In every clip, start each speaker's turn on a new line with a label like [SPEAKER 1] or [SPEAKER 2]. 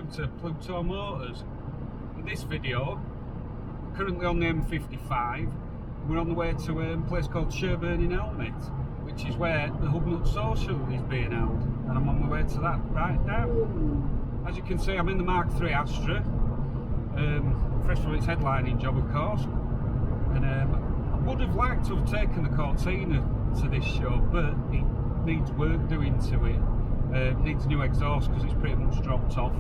[SPEAKER 1] welcome to Pluto Motors. In this video, we're currently on the M55. We're on the way to a place called Sherburn in Elmet, which is where the HubNut social is being held, and I'm on my way to that right now. As you can see, I'm in the Mark III Astra, fresh from its headlining job of course, and I would have liked to have taken the Cortina to this show, but it needs work doing to it. Needs a new exhaust because it's pretty much dropped off,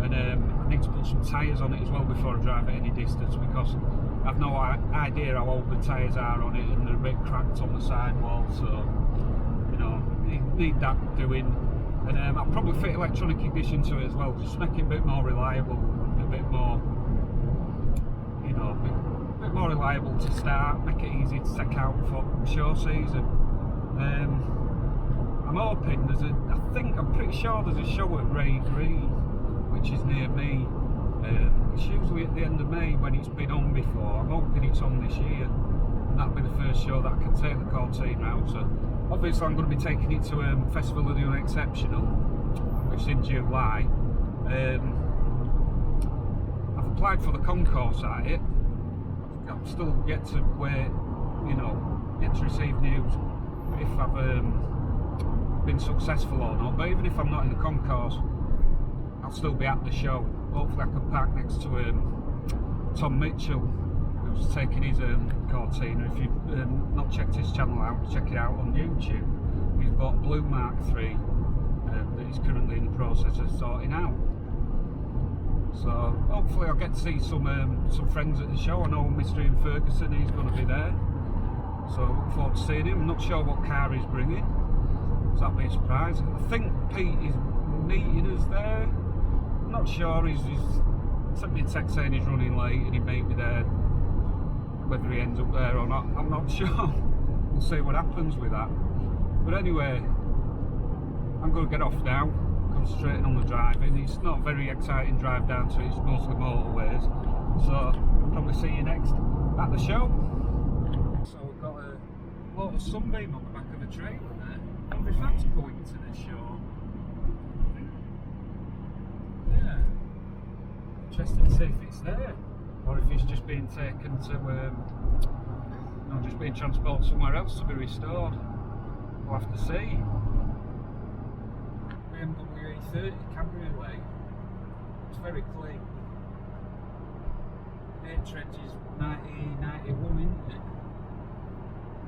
[SPEAKER 1] and I need to put some tyres on it as well before I drive at any distance, because I've no idea how old the tyres are on it, and they're a bit cracked on the sidewall, so you know, need that doing. And I'll probably fit electronic ignition to it as well, just make it a bit more reliable, a bit more, you know, a bit more reliable to start, make it easy to take out for show season. I'm hoping I'm pretty sure there's a show at Ray Green, which is near me. It's usually at the end of May when it's been on before. I'm hoping it's on this year, and that'll be the first show that I can take the Cortina out. So obviously I'm going to be taking it to Festival of the Unexceptional, which is in July. I've applied for the concourse at it. I'm still yet to wait, you know, yet to receive news if I've been successful or not. But even if I'm not in the concourse, I'll still be at the show. Hopefully I can park next to Tom Mitchell, who's taking his Cortina. If you've not checked his channel out, check it out on YouTube. He's bought a blue Mark III that he's currently in the process of sorting out. So hopefully I'll get to see some friends at the show. I know Mr. Ian Ferguson, he's going to be there, so I look forward to seeing him. I'm not sure what car he's bringing, so that'll be a surprise. I think Pete is meeting us there. I'm not sure. He's sent me a text saying he's running late and he'd meet me there. Whether he ends up there or not, I'm not sure. We'll see what happens with that. But anyway, I'm going to get off now, concentrating on the driving. It's not a very exciting drive down to it, it's mostly motorways. So I'll probably see you next at the show. So we've got a lot of sunbeam on the back of the trailer there. I wonder if that's going to the show. Yeah. Interesting to see if it's there, or if it's just being taken to, no, just being transported somewhere else to be restored. We'll have to see. BMW A30 Cabriolet. It's very clean. The trench is 91, isn't it?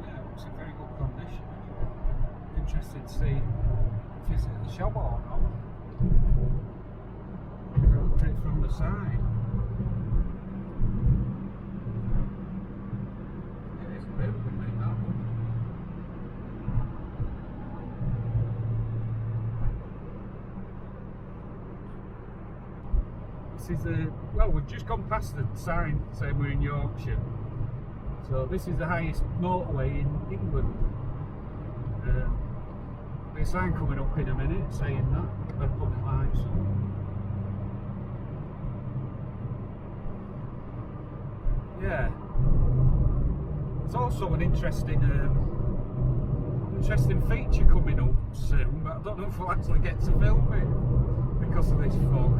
[SPEAKER 1] Yeah, it's in very good condition. Interested to see if it's at the shop or not. Look at it from the side. Yeah, it's really good, mate, that one. This is well, we've just gone past the sign saying we're in Yorkshire. So this is the highest motorway in England. There's a sign coming up in a minute saying that. Better put my lights on. Yeah. There's also an interesting feature coming up soon, but I don't know if we'll actually get to film it because of this fog.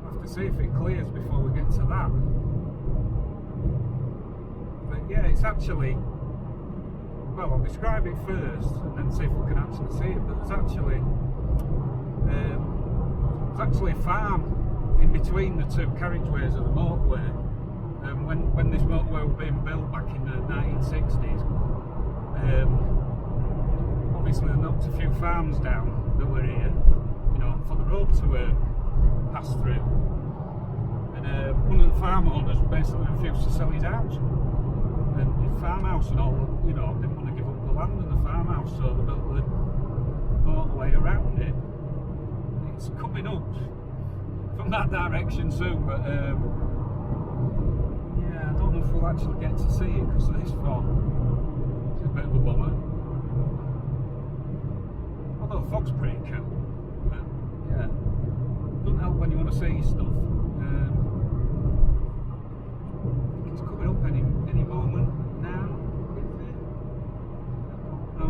[SPEAKER 1] We'll have to see if it clears before we get to that. But yeah, it's actually, well, I'll describe it first and then see if we can actually see it. But there's actually a farm in between the two carriageways of the motorway. When this motorway was being built back in the 1960s, obviously they knocked a few farms down that were here, you know, for the road to pass through. And one of the farm owners basically refused to sell his house. And his farmhouse and all, you know, didn't want to give up the land and the farmhouse, so they built the motorway around it. It's coming up from that direction soon, but yeah, I don't know if we'll actually get to see it because of this fog. It's a bit of a bummer. Although the fog's pretty cool, but yeah, doesn't help when you want to see stuff. It's coming up any moment now, isn't it? No.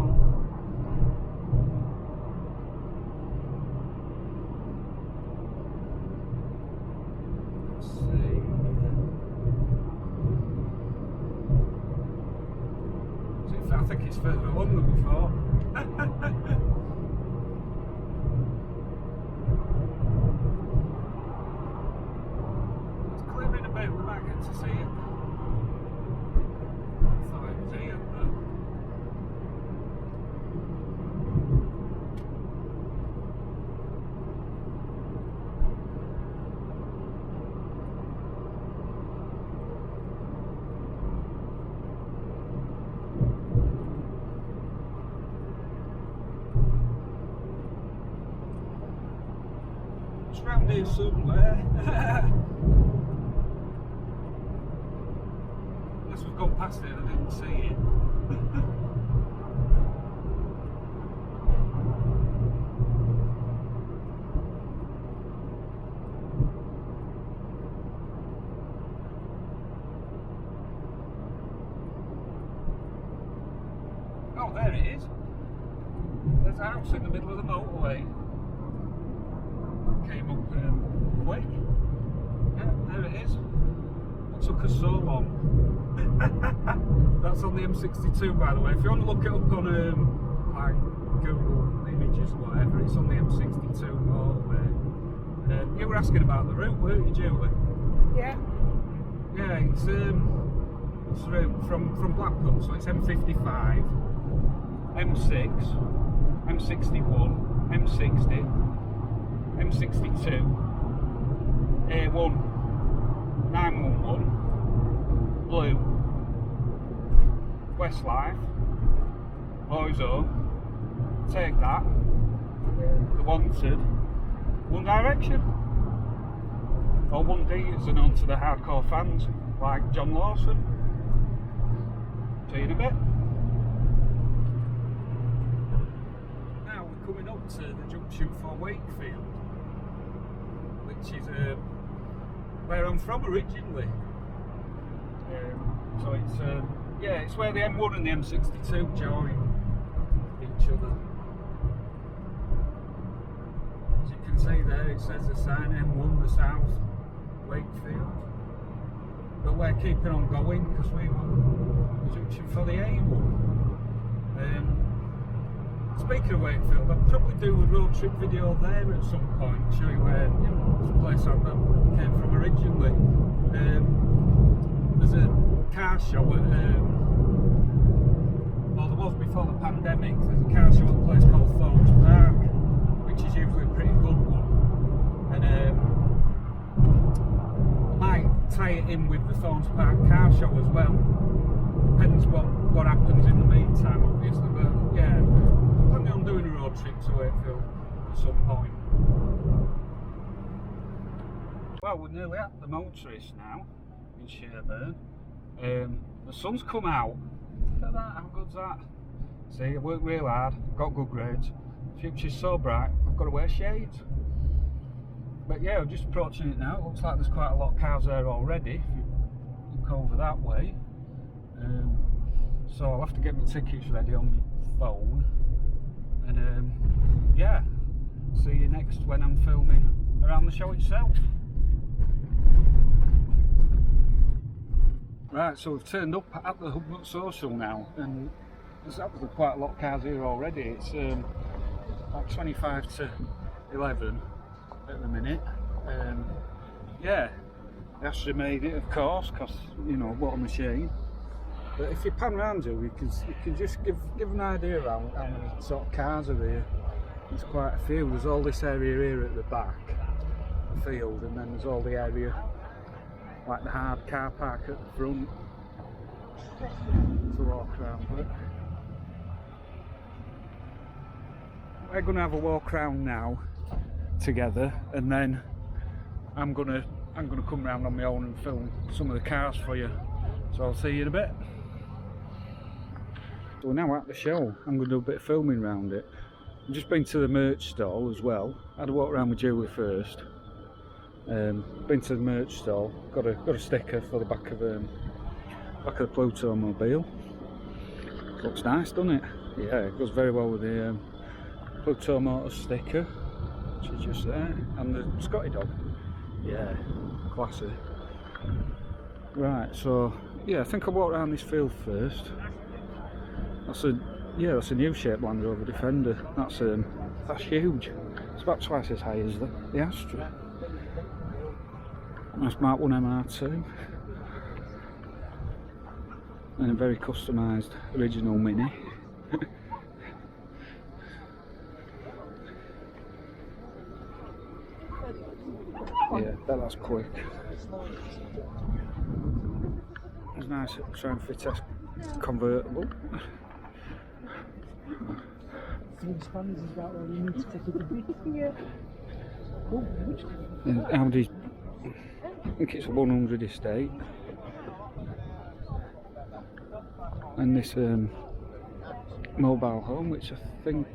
[SPEAKER 1] think it's further along than we thought. It's clearing a bit, we might get to see it. I thought it was here, but... It's round here somewhere. Unless we've gone past it and I didn't see it. Oh, there it is. There's a house in the middle of the motorway. Came up quick. Yeah, there it is. What took us so long? That's on the M62, by the way. If you want to look it up on like Google Images or whatever, it's on the M62 motorway. You were asking about the route, weren't you, Julie?
[SPEAKER 2] Yeah.
[SPEAKER 1] Yeah, it's from Blackpool, so it's M55, M6, M61, M60. M62, A1, 911, Blue, Westlife, Boys Home, Take That, The Wanted, One Direction, or 1D as they're known to the hardcore fans, like John Lawson. See you in a bit. Now we're coming up to the junction for Wakefield, which is where I'm from originally. So it's yeah, it's where the M1 and the M62 join each other. As you can see there, it says the sign M1, the south, Wakefield. But we're keeping on going because we want the junction for the A1. Speaking of Wakefield, I'll probably do a road trip video there at some point, show you where, you know, it's a place I came from originally. There's a car show at, well, there was before the pandemic, there's a car show at a place called Thorns Park, which is usually a pretty good one. And I might tie it in with the Thorns Park car show as well. Depends what happens in the meantime, obviously, but yeah. I'm doing a road trip to Wakefield at some point. Well, we're nearly at the motorist now in Sherburn. The sun's come out. Look at that, how good's that? See, I worked real hard, got good grades. Future's so bright, I've got to wear shades. But yeah, we're just approaching it now. It looks like there's quite a lot of cars there already if you look over that way. So I'll have to get my tickets ready on my phone. And yeah, see you next when I'm filming around the show itself. Right, so we've turned up at the HubNut Social now, and there's actually quite a lot of cars here already. It's about 25 to 11 at the minute. Yeah, the Astra made it, of course, because, you know, what a machine. But if you pan around here, you can just give an idea around how many sort of cars are there. There's quite a few. There's all this area here at the back, the field, and then there's all the area, like the hard car park at the front to walk around. But we're going to have a walk around now together, and then I'm gonna come round on my own and film some of the cars for you. So I'll see you in a bit. So we're now at the show. I'm going to do a bit of filming around it. I've just been to the merch stall as well. I had a walk around with Julie first. Been to the merch stall. Got a sticker for the back of the Pluto mobile. Looks nice, doesn't it? Yeah, it goes very well with the Pluto motor sticker, which is just there, and the Scotty dog. Yeah, classy. Right, so yeah, I think I'll walk around this field first. That's a new shape Land Rover Defender. That's huge. It's about twice as high as the Astra. That's Mark 1 MR2. And a very customised original Mini. Yeah, that's quick. It's nice try and fit a convertible. And Audi's, I think it's a 100 estate. And this mobile home, which I think,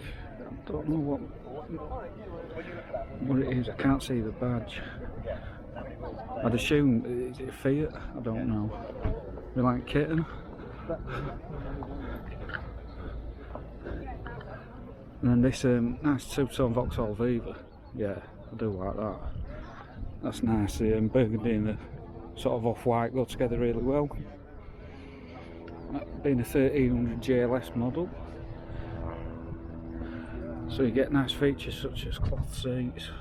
[SPEAKER 1] I don't know what it is, I can't see the badge. I'd assume, is it Fiat? I don't know. We like kitten. And then this nice two-tone Vauxhall Viva. Yeah, I do like that. That's nice. The burgundy and the sort of off-white go together really well. That being a 1300 JLS model. So you get nice features such as cloth seats,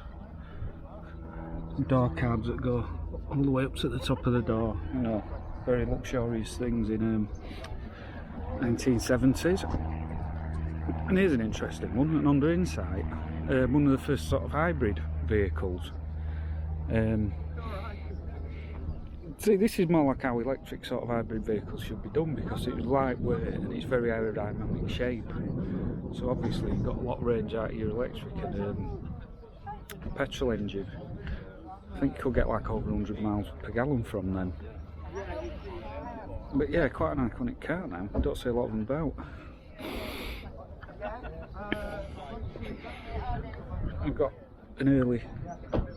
[SPEAKER 1] door cabs that go all the way up to the top of the door. You know, very luxurious things in 1970s. And here's an interesting one, an Under Insight, one of the first sort of hybrid vehicles. See, this is more like how electric sort of hybrid vehicles should be done, because it's lightweight and it's very aerodynamic shape. So obviously you've got a lot of range out of your electric and petrol engine. I think you could get like over 100 miles per gallon from them. But yeah, quite an iconic car now. I don't see a lot of them about. I've got an early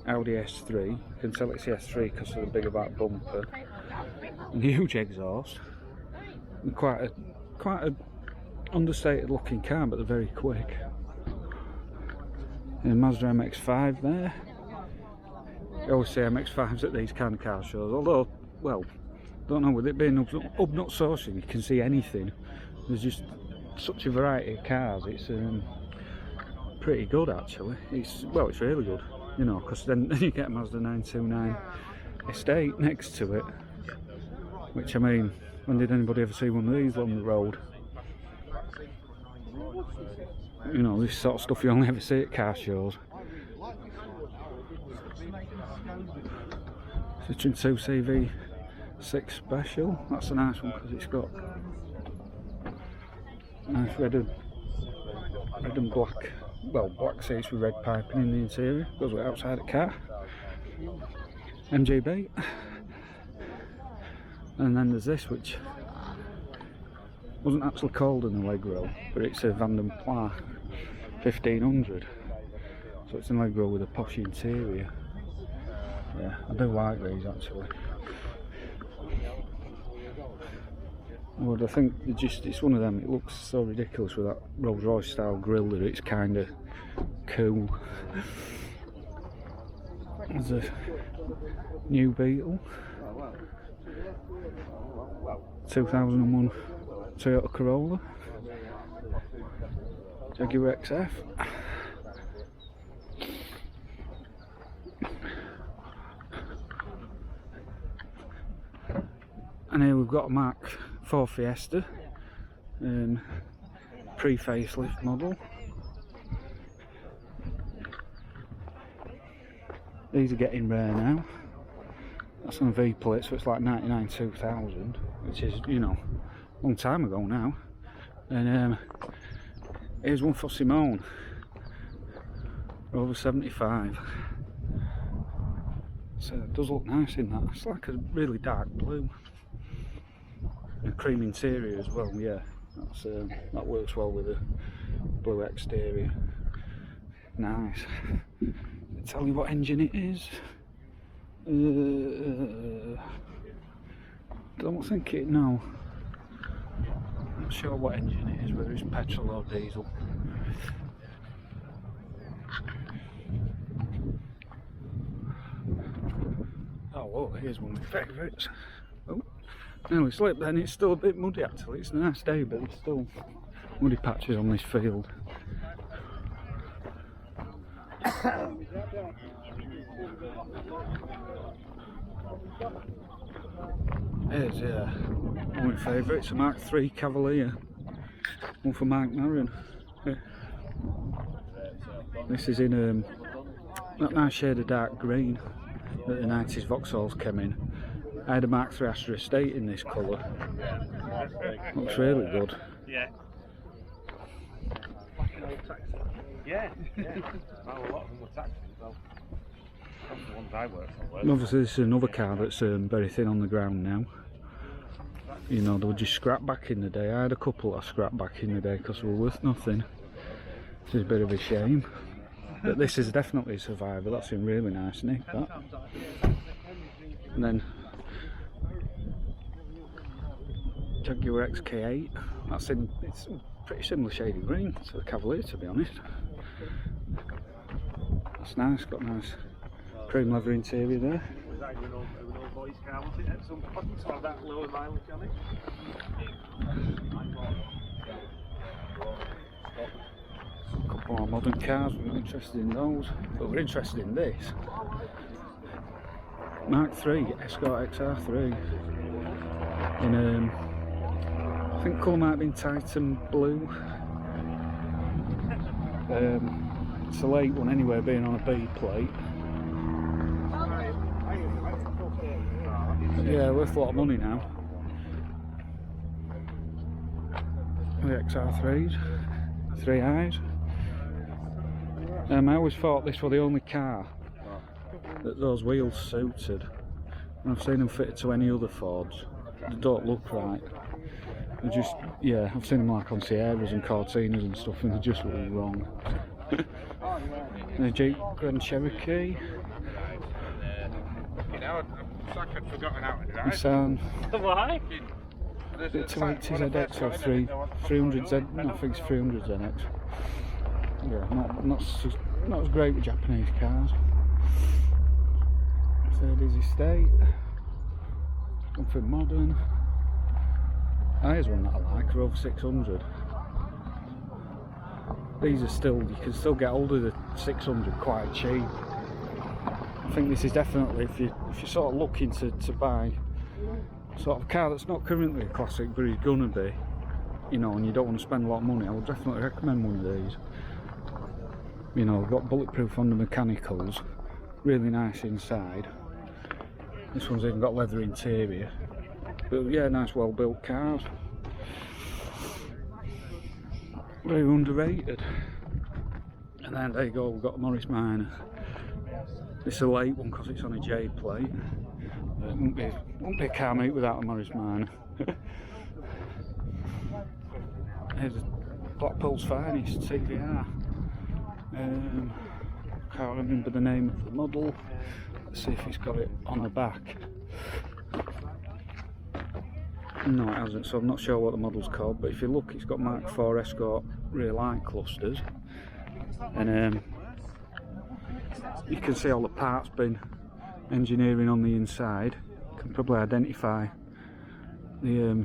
[SPEAKER 1] Audi S3. You can tell it's the S3 because of the bigger back bumper and the huge exhaust. And quite a understated looking car, but they're very quick. And Mazda MX-5 there. I always say MX-5s at these kind of car shows, although, well, don't know, with it being HubNut sourcing, you can see anything. There's just such a variety of cars. It's pretty good actually. It's really good, you know, because then you get a Mazda 929 estate next to it, which, I mean, when did anybody ever see one of these on the road? You know, this sort of stuff you only ever see at car shows. Citroen 2CV6 Special, that's a nice one because it's got nice red and black, well, black seats with red piping in the interior, goes with outside the car. MGB. And then there's this, which wasn't actually called an Allegro, but it's a Van den Pla 1500. So it's an Allegro with a posh interior. Yeah, I do like these actually. Well, I think it's one of them, it looks so ridiculous with that Rolls Royce style grille that it's kind of cool. There's a new Beetle, 2001 Toyota Corolla, Jaguar XF. And here we've got a Mark 4 Fiesta, pre-facelift model. These are getting rare now. That's on a V plate, so it's like 99 2000, which is, you know, a long time ago now. And here's one for Simone, over 75. So it does look nice in that. It's like a really dark blue. A cream interior as well, yeah. That's that works well with a blue exterior. Nice. I'll tell you what engine it is. Don't think it. No. Not sure what engine it is, whether it's petrol or diesel. Oh, whoa! Here's one of my favourites. Oh. Nearly slipped then, it's still a bit muddy actually, it's a nice day but it's still muddy patches on this field. Here's one of my favourites, a Mark III Cavalier, one for Mark Maron. This is in that nice shade of dark green that the 90s Vauxhalls came in. I had a Mark III Astra Estate in this colour. Looks really good.
[SPEAKER 2] Yeah. Yeah. Well, a lot of them were taxis as well. That's the ones I worked on.
[SPEAKER 1] Obviously this is another car that's very thin on the ground now. You know, they were just scrap back in the day. I had a couple of scrap back in the day because they were worth nothing. This is a bit of a shame. But this is definitely a survivor. That's in really nice nick, that. And then Jaguar XK8. That's in, it's a pretty similar shade of green to the Cavalier, to be honest. That's nice, got a nice cream leather interior there.
[SPEAKER 2] Was that an old boy's car, was it, at some point? So that lower mileage on it?
[SPEAKER 1] A couple more modern cars, we're not interested in those, but we're interested in this. Mark III Escort XR3 in I think colour might have been Titan Blue. It's a late one anyway, being on a B plate. But yeah, worth a lot of money now. The XR3s, 3 eyes. I always thought this was the only car that those wheels suited. And I've seen them fitted to any other Fords. They don't look right. They just, yeah, I've seen them like on Sierras and Cortinas and stuff, and they just look wrong. And a Jeep Grand Cherokee.
[SPEAKER 2] You know, I'd forgotten how to drive.
[SPEAKER 1] Nissan.
[SPEAKER 2] Why?
[SPEAKER 1] The 280 ZX or 300 Z, no, I think it's 300 ZX. Yeah, not as great with Japanese cars. Mercedes Estate. Something modern. Here's one that I like, Rover 600. These are still, you can still get hold of the 600 quite cheap. I think this is definitely, if you're sort of looking to buy sort of a car that's not currently a classic but is gonna be, you know, and you don't want to spend a lot of money, I would definitely recommend one of these. You know, got bulletproof on the mechanicals, really nice inside. This one's even got leather interior. But yeah, nice well built cars. Very underrated. And then there you go, we've got a Morris Minor. This is a late one because it's on a J plate. It won't be a car meet without a Morris Minor. Here's Blackpool's finest CVR. Can't remember the name of the model. Let's see if he's got it on the back. No, it hasn't, so I'm not sure what the model's called, but if you look, it's got Mark IV Escort rear light clusters, and you can see all the parts been engineering on the inside. You can probably identify the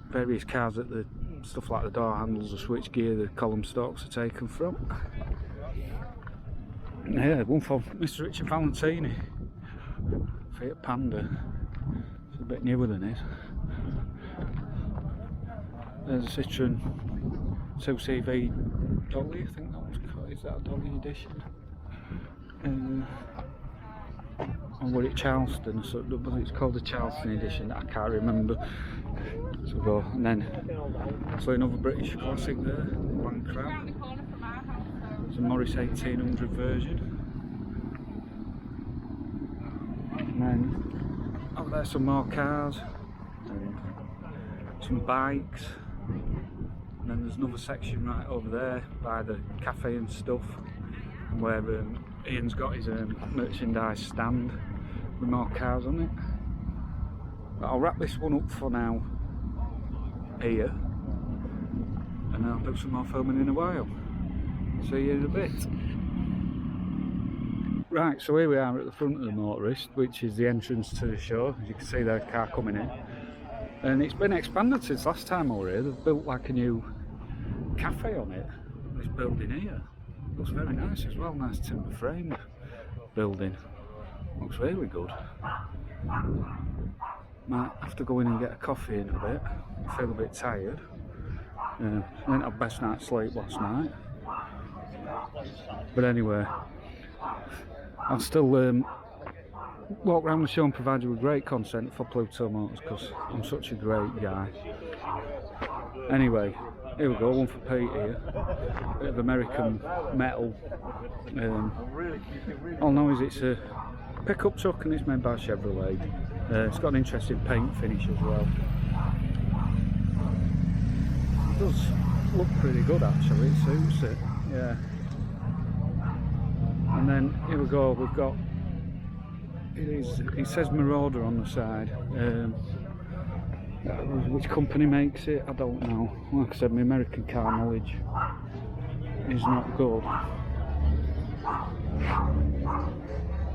[SPEAKER 1] various cars that the stuff like the door handles, the switch gear, the column stalks are taken from. And yeah, one for Mr. Richard Valentini, Fiat Panda. It's a bit newer than this. There's a Citroen 2CV Dolly, I think that one's called. Is that a Dolly edition? Or was it Charleston? So it's called the Charleston edition, I can't remember. So and then so another British classic there, Land Crab. It's a Morris 1800 version. And then over there some more cars, some bikes, and then there's another section right over there by the cafe and stuff, where Ian's got his merchandise stand with more cars on it. But I'll wrap this one up for now here, and I'll do some more filming in a while. See you in a bit. Right, so here we are at the front of the Motorist, which is the entrance to the show. As you can see, there's a car coming in, and it's been expanded since last time I was here. They've built like a new cafe on it. This building here looks very nice as well. Nice timber framed building. Looks really good. Might have to go in and get a coffee in a bit. I feel a bit tired. I didn't have best night's sleep last night. But anyway, I'll still walk around the show and provide you with great content for Pluto Motors because I'm such a great guy. Anyway, here we go, one for Pete here. Bit of American metal. All I know is it's a pickup truck and it's made by Chevrolet. It's got an interesting paint finish as well. It does look pretty good actually, it suits it, yeah. And then here we go, we've got, it says Marauder on the side. Which company makes it, I don't know. Like I said, my American car knowledge is not good.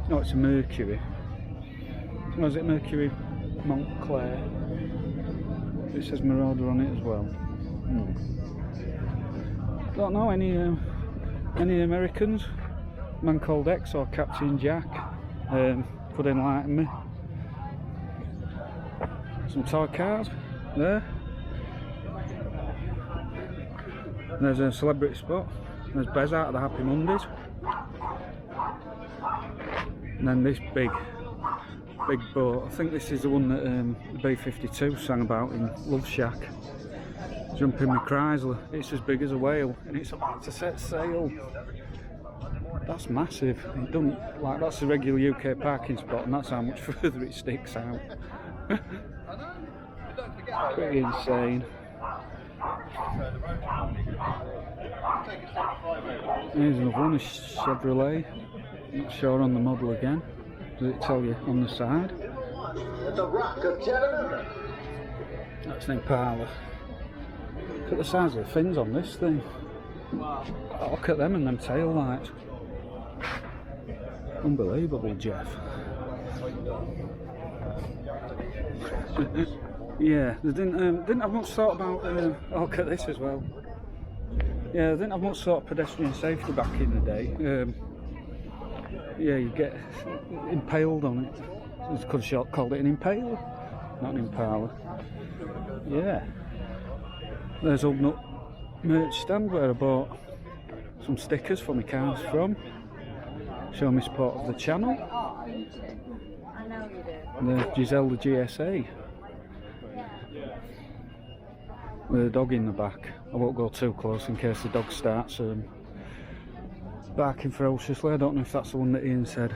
[SPEAKER 1] No, it's a Mercury. No, is it Mercury Montclair? It says Marauder on it as well. Don't know any Americans. A man called X or Captain Jack could enlighten me. Some toy cars there. There's a celebrity spot. There's Bez out of the Happy Mondays. And then this big boat. I think this is the one that the B-52 sang about in Love Shack. Jumping with Chrysler. It's as big as a whale and it's about to set sail. That's massive. It doesn't, like, that's a regular UK parking spot and that's how much further it sticks out. Pretty insane. Here's another one, a Chevrolet. Not sure on the model again. Does it tell you on the side? That's an Impala. Look at the size of the fins on this thing. Look at them and them tail lights. Unbelievable, Jeff. Yeah, they didn't have much thought about. Look at this as well. Yeah, they didn't have much thought of pedestrian safety back in the day. Yeah, you get impaled on it. They could have called it an Impala, not an Impala. Yeah. There's HubNut merch stand where I bought some stickers for my cars from. Show me support of the channel. The Giselle GSA. With a dog in the back. I won't go too close in case the dog starts barking ferociously. I don't know if that's the one that Ian said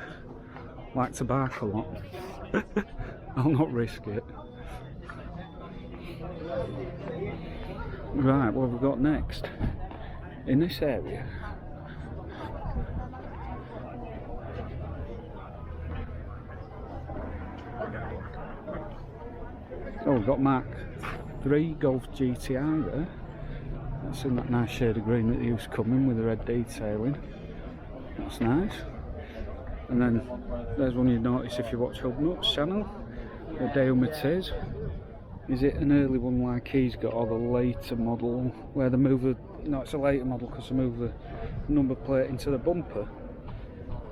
[SPEAKER 1] liked to bark a lot. I'll not risk it. Right, what have we got next? In this area. Oh, we've got Mark 3 Golf GTI there. That's in that nice shade of green that used to come in with the red detailing. That's nice. And then there's one you notice if you watch HubNut's channel. The Elmet. Is it an early one like he's got, or the later model where they move the... No, it's a later model because they move the number plate into the bumper.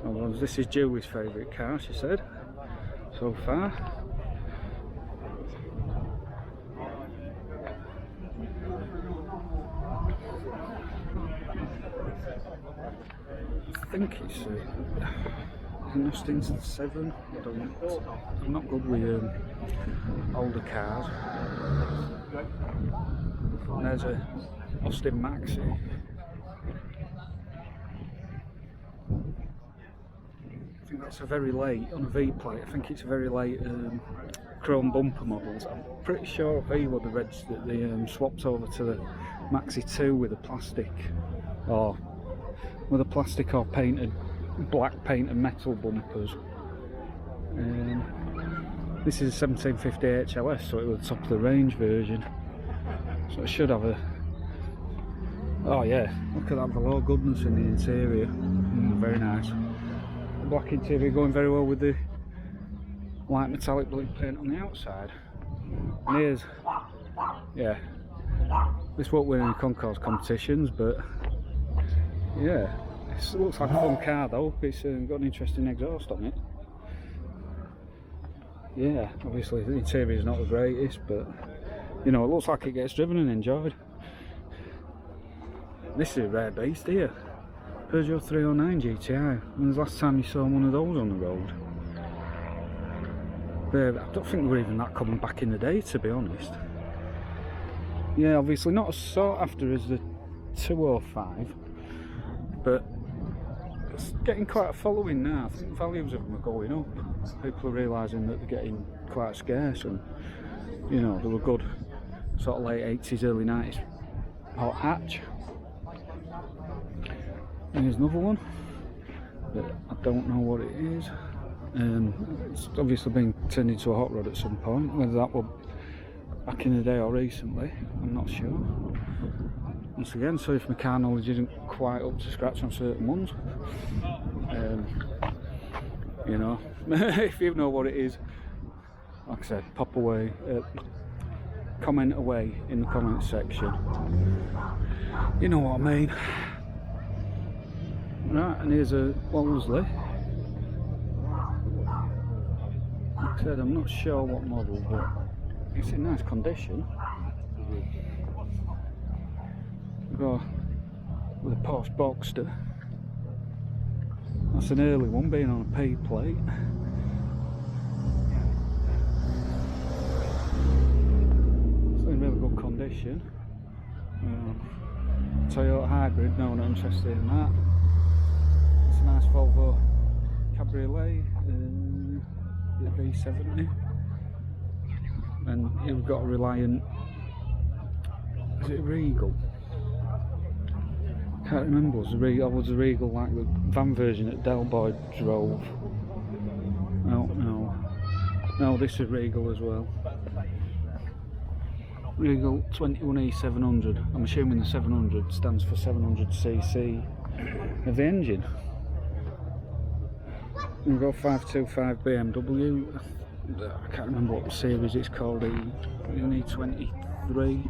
[SPEAKER 1] Oh, this is Julie's favourite car, she said, so far. I think it's an Austin 7. I'm not good with older cars. And there's a Austin Maxi. I think that's a very late, on a V plate, I think it's a very late chrome bumper models. I'm pretty sure V were the reds that they swapped over to the Maxi 2 with a plastic, or painted, black painted metal bumpers. This is a 1750 HLS, so it was the top of the range version. So it should have a... Oh yeah, look at that velour goodness in the interior. Very nice. The black interior going very well with the light metallic blue paint on the outside. And here's, yeah, This won't win any concourse competitions, but yeah, it looks like a fun car though. It's got an interesting exhaust on it. Yeah, obviously the interior is not the greatest, but you know, it looks like it gets driven and enjoyed. This is a rare beast here. Peugeot 309 GTI. When's the last time you saw one of those on the road? I don't think they were even that common back in the day, to be honest. Yeah, obviously not as sought after as the 205, but it's getting quite a following now. I think values of them are going up. People are realising that they're getting quite scarce, and you know, they were good sort of late 80s, early 90s hot hatch. And here's another one, but I don't know what it is. It's obviously been turned into a hot rod at some point, whether that was back in the day or recently, I'm not sure. Once again, sorry if my car knowledge isn't quite up to scratch on certain ones. You know, if you know what it is, like I said, pop away, comment away in the comment section. You know what I mean. Right, and here's a Wolseley. Like I said, I'm not sure what model, but it's in nice condition. We've got with a Porsche Boxster. That's an early one, being on a P plate. It's in really good condition. Toyota Hybrid, no, not interested in that. It's a nice Volvo Cabriolet, the V70. And here we've got a Reliant, is it a Regal? Can't remember, was a Regal like the van version that Del Boy drove? No, this is Regal as well. Regal 21E700. I'm assuming the 700 stands for 700cc of the engine. We've got 525 BMW. I can't remember what series it's called. The E23.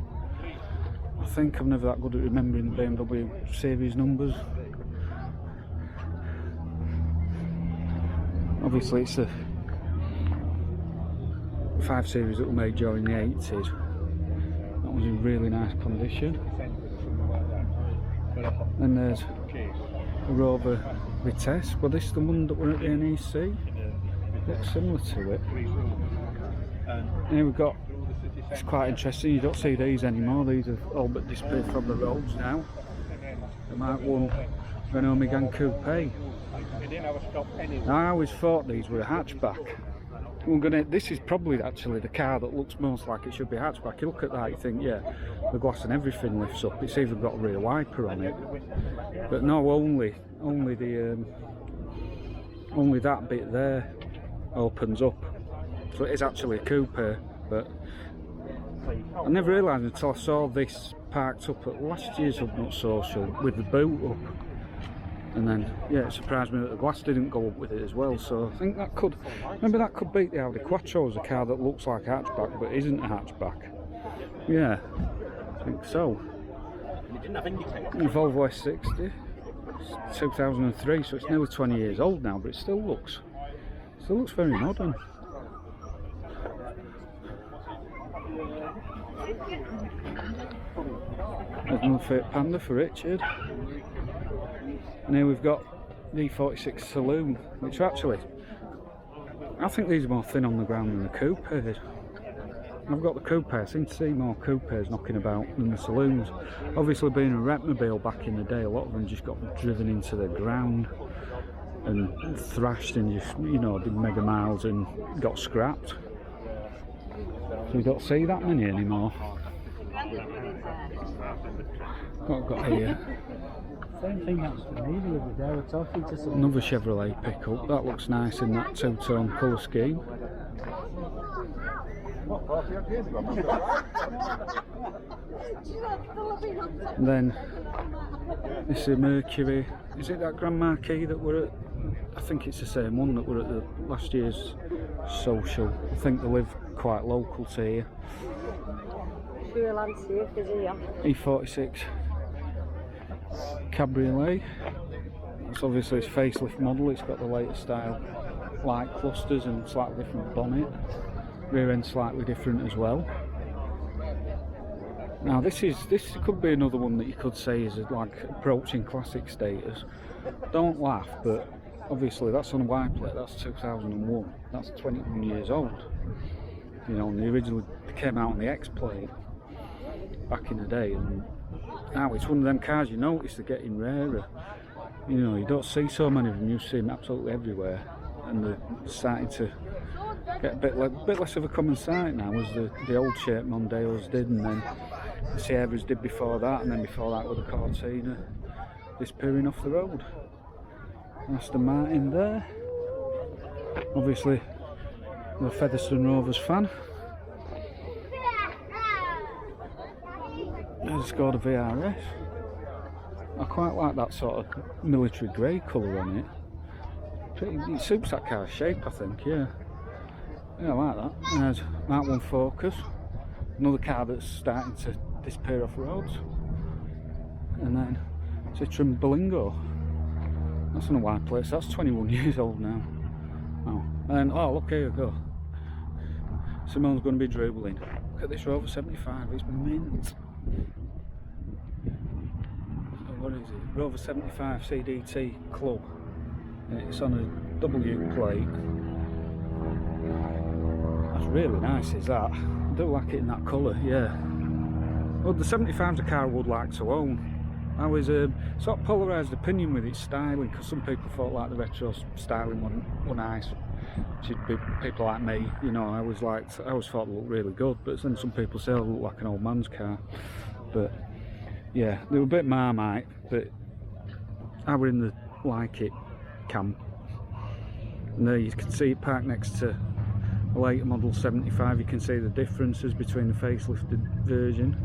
[SPEAKER 1] I think I'm never that good at remembering the BMW series numbers. Obviously, it's a 5 series that were made during the 80s. That was in really nice condition. And there's a Rover Vitesse. Well, this is the one that were at the NEC. Looks similar to it. And here we've got, it's quite interesting, you don't see these anymore. These have all but disappeared from the roads now. The Mark 1 Renault Megane Coupe. I always thought these were a hatchback. This is probably actually the car that looks most like it should be a hatchback. You look at that, you think, yeah, the glass and everything lifts up. It's even got a rear wiper on it. But no, only that bit there opens up. So it is actually a coupe, but I never realised until I saw this parked up at last year's HubNut social with the boot up. And then, yeah, it surprised me that the glass didn't go up with it as well. So I think that could, maybe that could beat the Audi Quattro as a car that looks like a hatchback but isn't a hatchback. Yeah, I think so. Volvo S60, it's 2003, so it's nearly 20 years old now, but it still looks very modern. There's another Fiat Panda for Richard. And here we've got the 46 Saloon, which actually, I think these are more thin on the ground than the coupes. I've got the coupe, I seem to see more coupes knocking about than the saloons. Obviously being a repmobile back in the day, a lot of them just got driven into the ground and thrashed and just, you know, did mega miles and got scrapped. So you don't see that many anymore. What I've got here?
[SPEAKER 3] Same thing happened to me the other day. We're talking to someone.
[SPEAKER 1] Another Chevrolet pickup. That looks nice in that two-tone colour scheme. And then this is a Mercury. Is it that Grand Marquis that were at? I think it's the same one that were at the last year's social. I think they live quite local to here.
[SPEAKER 4] Leyland see if he's here.
[SPEAKER 3] E46 Cabriolet. It's obviously its facelift model. It's got the latest style light clusters and slightly different bonnet. Rear end slightly different as well. Now this could be another one that you could say is like approaching classic status. Don't laugh, but obviously that's on a Y plate. That's 2001. That's 21 years old. You know, and they originally came out on the X plate back in the day, and now it's one of them cars you notice they're getting rarer. You know, you don't see so many of them. You see them absolutely everywhere, and they're starting to get a bit less of a common sight now, as the old shape Mondeos did, and then the Sierras did before that, and then before that with the Cortina disappearing off the road. Aston Martin there. Obviously, the Featherstone Rovers fan. There's got a VRS. I quite like that sort of military grey colour on it. It suits that car's shape, I think, yeah. Yeah, I like that. And there's Mark 1 Focus. Another car that's starting to disappear off roads. And then Citroen Berlingo. That's on a white plate, so that's 21 years old now. Oh, and oh, look, here we go. Simone's going to be dribbling. Look at this Rover 75, it's mint. So what is it? Rover 75 CDT Club. And it's on a W plate. That's really nice, is that? I do like it in that colour, yeah. Well, the 75's a car I would like to own. I was sort of polarised opinion with its styling, because some people thought like the retro styling wasn't nice. Should be people like me, you know. I always thought it looked really good, but then some people say it looked like an old man's car. But yeah, they were a bit Marmite, but I were in the like it camp. And there you can see it parked next to a later model 75. You can see the differences between the facelifted version.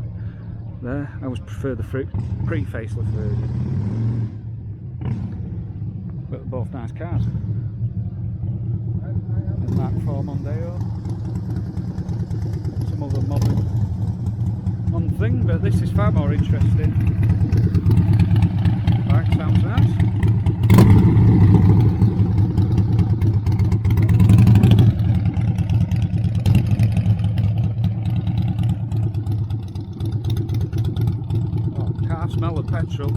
[SPEAKER 3] There, I always prefer the pre-facelift version. But they're both nice cars. And Mark 4 Mondeo. Some other modern thing, but this is far more interesting. Bike sounds nice. Smell of petrol.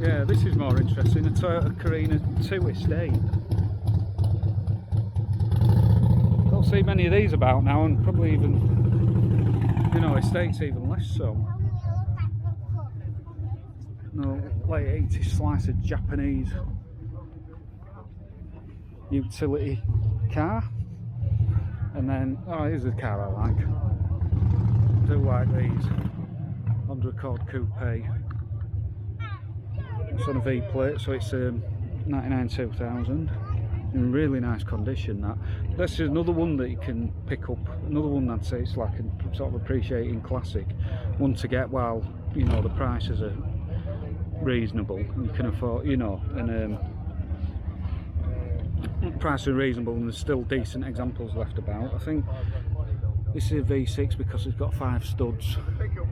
[SPEAKER 3] Yeah, this is more interesting. A Toyota Carina 2 Estate. Don't see many of these about now, and probably even, you know, Estates even less so. No, late 80s slice of Japanese utility car. And then, oh, here's a car I like. I do like these. Honda Accord Coupe. It's on a V plate, so it's 99-2000. In really nice condition. This is another one that you can pick up. Another one I'd say it's like a sort of appreciating classic. One to get while, you know, the prices are reasonable. You can afford, you know, and prices are reasonable, and there's still decent examples left about. I think this is a V6 because it's got 5 studs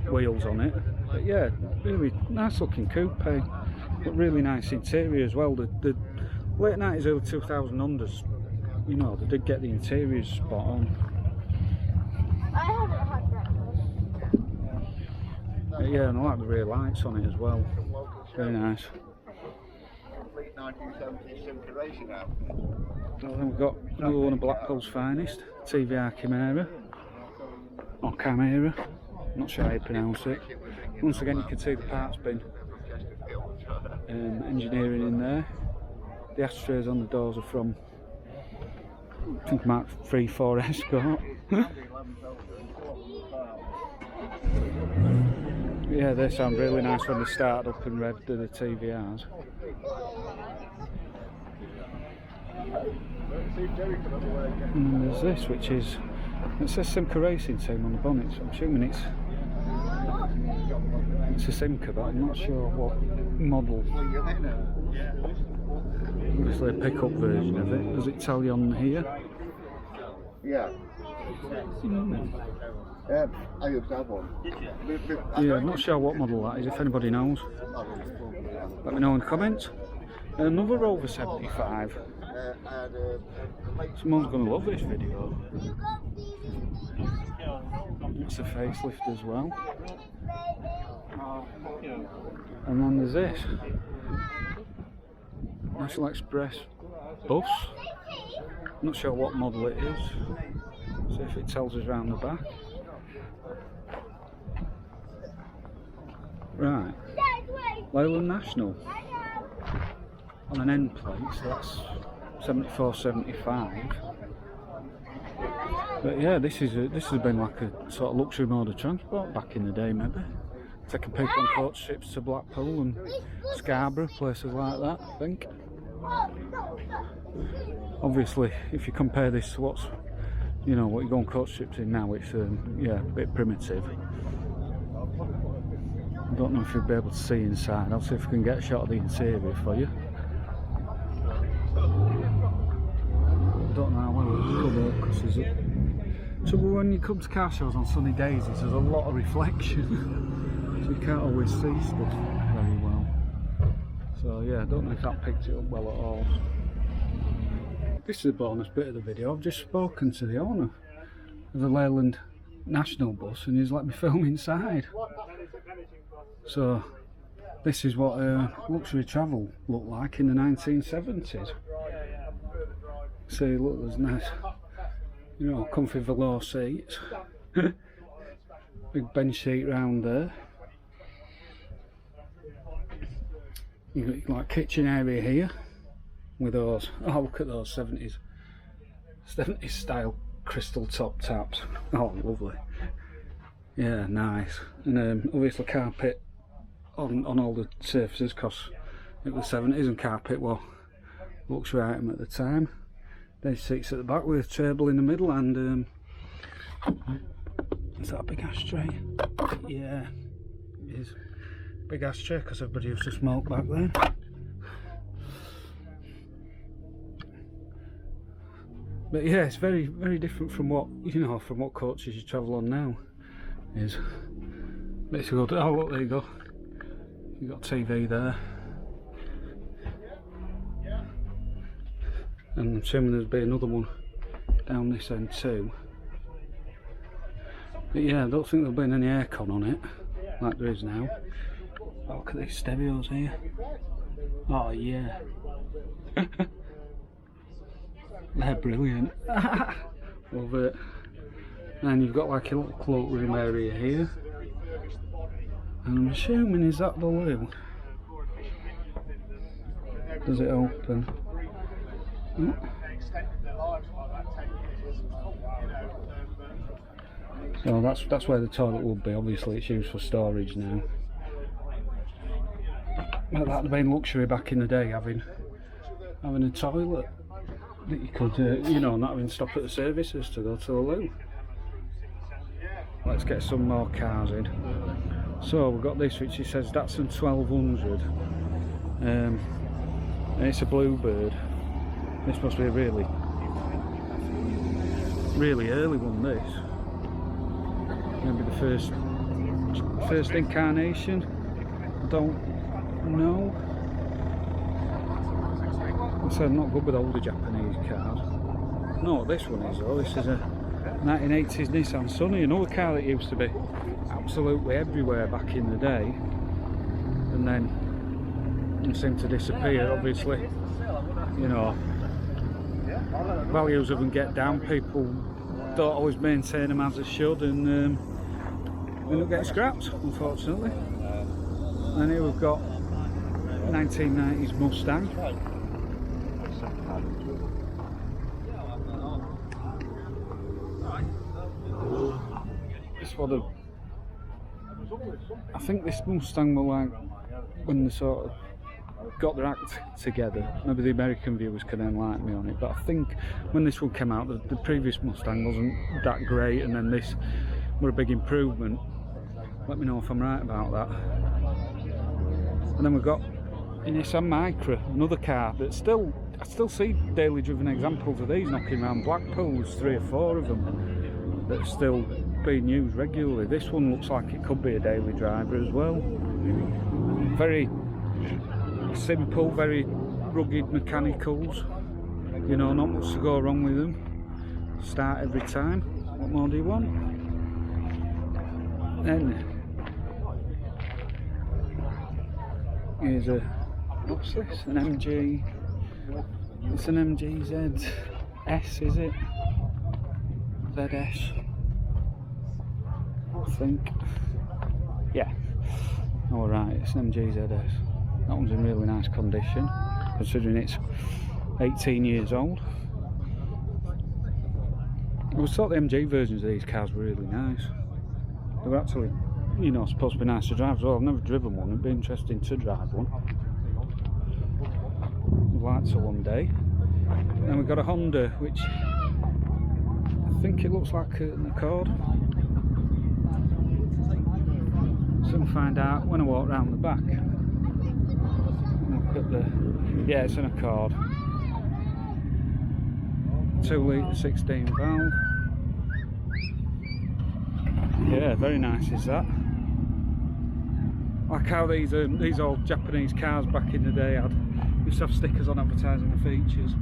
[SPEAKER 3] wheels on it. But yeah, really nice looking coupe, but really nice interior as well. The late 90s, early 2000 Hondas, you know, they did get the interiors spot on.
[SPEAKER 4] I haven't had breakfast.
[SPEAKER 3] But yeah, and I like the rear lights on it as well. Very nice. So then we've got another one of Blackpool's finest, TVR Chimera. Or Chimera, not sure how you pronounce it. Once again, you can see the parts bin engineering in there. The ashtrays on the doors are from, I think, Mark 3-4 Escort. Yeah, they sound really nice when they started up and revved to the TVRs. And then there's this, which is, it says Simca Racing Team on the bonnet, so I'm assuming it's a Simca, but I'm not sure what model. Obviously a pickup version of it. Does it tell you on here?
[SPEAKER 5] Yeah. I used to have one.
[SPEAKER 3] Yeah, I'm not sure what model that is, if anybody knows. Let me know in the comments. Another Rover 75. Someone's going to love this video. It's a facelift as well. And then there's this. National Express bus. Not sure what model it is. See if it tells us around the back. Right. Leyland National. On an end plate, so that's 74.75. But yeah, this has been like a sort of luxury mode of transport back in the day, maybe. Taking people on coach ships to Blackpool and Scarborough, places like that, I think. Obviously, if you compare this to what's, you know, what you go on coach ships in now, it's yeah, a bit primitive. I don't know if you'll be able to see inside. I'll see if I can get a shot of the interior for you. I don't know how well it'll come up, because there's trouble when you come to car shows on sunny days, there's a lot of reflection. So you can't always see stuff very well. So yeah, I don't know if that picked it up well at all. This is a bonus bit of the video. I've just spoken to the owner of the Leyland National bus and he's let me film inside. So this is what luxury travel looked like in the 1970s. See, look, there's nice, you know, comfy velour seats. Big bench seat round there. You've got like kitchen area here with those, oh look at those 70s style crystal top taps. Oh lovely. Yeah, nice. And obviously carpet on all the surfaces because it was 70s and carpet was a luxury item at the time. There's seats at the back with a table in the middle and is that a big ashtray? Yeah, it is. Big ashtray because everybody used to smoke back then. But yeah, it's very, very different from what, you know, from what coaches you travel on now. Is basically, oh look, there you go. You got TV there. And I'm assuming there'll be another one down this end too. But yeah, I don't think there'll be any aircon on it like there is now. Oh, look at these stereos here. Oh yeah. They're brilliant. Love it. And you've got like a little cloakroom area here. And I'm assuming, is that the loo? Does it open? Oh. So that's where the toilet would be. Obviously it's used for storage now. But that'd have been luxury back in the day, having a toilet that you could, you know, not having to stop at the services to go to the loo. Let's get some more cars in. So we've got this which he says Datsun 1200. And it's a Bluebird. This must be a really early one, this. Maybe the first incarnation. I don't know. I said I'm not good with older Japanese cars. No, this one is though. This is a 1980s Nissan Sunny, another car that used to be absolutely everywhere back in the day, and then seemed to disappear. Obviously, you know, values of them get down. People don't always maintain them as they should, and end up getting scrapped, unfortunately. And here we've got 1990s Mustang. This one, I think this Mustang were like when they sort of got their act together. Maybe the American viewers can enlighten me on it, but I think when this one came out, the previous Mustang wasn't that great, and then this were a big improvement. Let me know if I'm right about that. And then we've got a Nissan Micra, another car that's still I still see daily driven examples of these knocking around Blackpool. There's 3 or 4 of them that are still being used regularly. This one looks like it could be a daily driver as well. Very simple, very rugged mechanicals. You know, not much to go wrong with them. Start every time. What more do you want? Then here's a, what's this? An MG. It's an MG ZS, is it? ZS, I think. Yeah. Alright, it's an MG ZS. That one's in really nice condition, considering it's 18 years old. I always thought the MG versions of these cars were really nice. They were actually, you know, supposed to be nice to drive as well. I've never driven one, it'd be interesting to drive one. I'd like to one day. Then we've got a Honda, which I think it looks like an Accord. Soon find out when I walk round the back. Look at the, yeah, it's an Accord. 2 litre 16 valve. Yeah, very nice is that. Like how these old Japanese cars back in the day used to have stickers on advertising the features.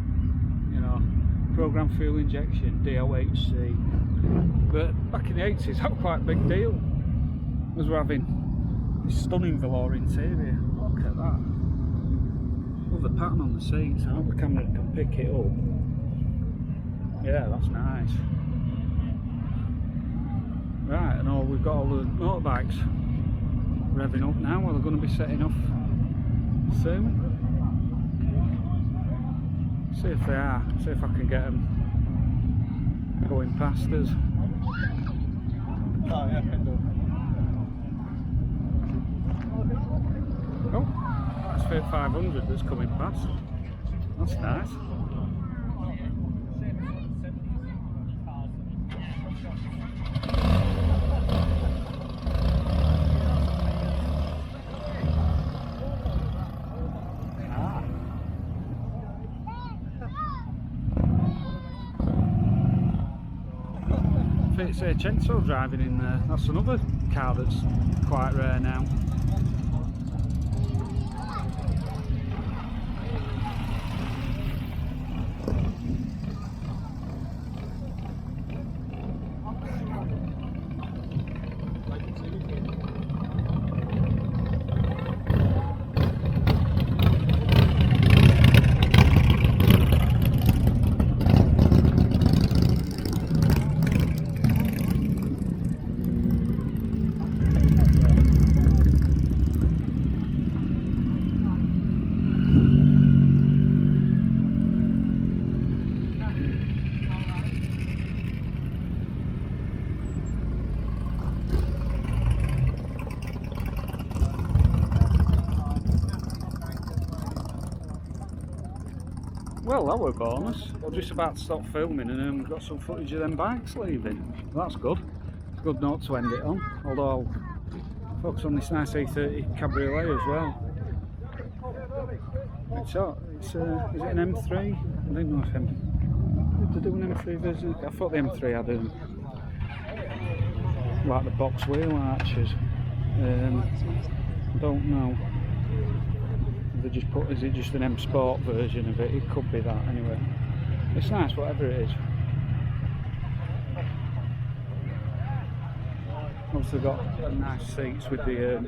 [SPEAKER 3] You know, programmed fuel injection, DOHC. But back in the 80s, that was quite a big deal. As we're having this stunning velour interior. Look at that. Love the pattern on the seats. I hope the camera can pick it up. Yeah, that's nice. Right, and we've got all the motorbikes revving up now. Well, they're going to be setting off soon. See if they are. See if I can get them going past us.
[SPEAKER 5] Oh, yeah, can do.
[SPEAKER 3] Oh, that's Fiat 500 that's coming past. That's nice. It's a Cento driving in there. That's another car that's quite rare now. Well, that were a bonus. We're just about to stop filming and we've got some footage of them bikes leaving. That's good. It's a good note to end it on. Although I'll focus on this nice A30 Cabriolet as well. Is it an M3? I didn't know if did they do an M3 version? I thought the M3 had like the box wheel arches. I don't know. They just put, is it just an M Sport version of it? It could be that anyway. It's nice, whatever it is. Obviously got nice seats with the,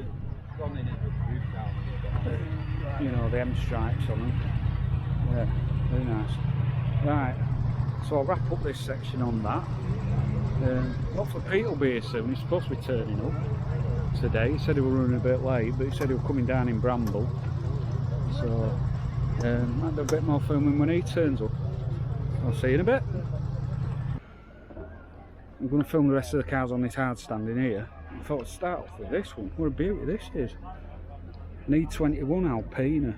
[SPEAKER 3] you know, the M stripes on them. Yeah, very nice. Right, so I'll wrap up this section on that. Hopefully Pete will be here soon. He's supposed to be turning up today. He said he was running a bit late, but he said he was coming down in Bramble. So, might do a bit more filming when he turns up. I'll see you in a bit. I'm going to film the rest of the cars on this hard stand in here. I thought I'd start off with this one. What a beauty this is. An E21 Alpina.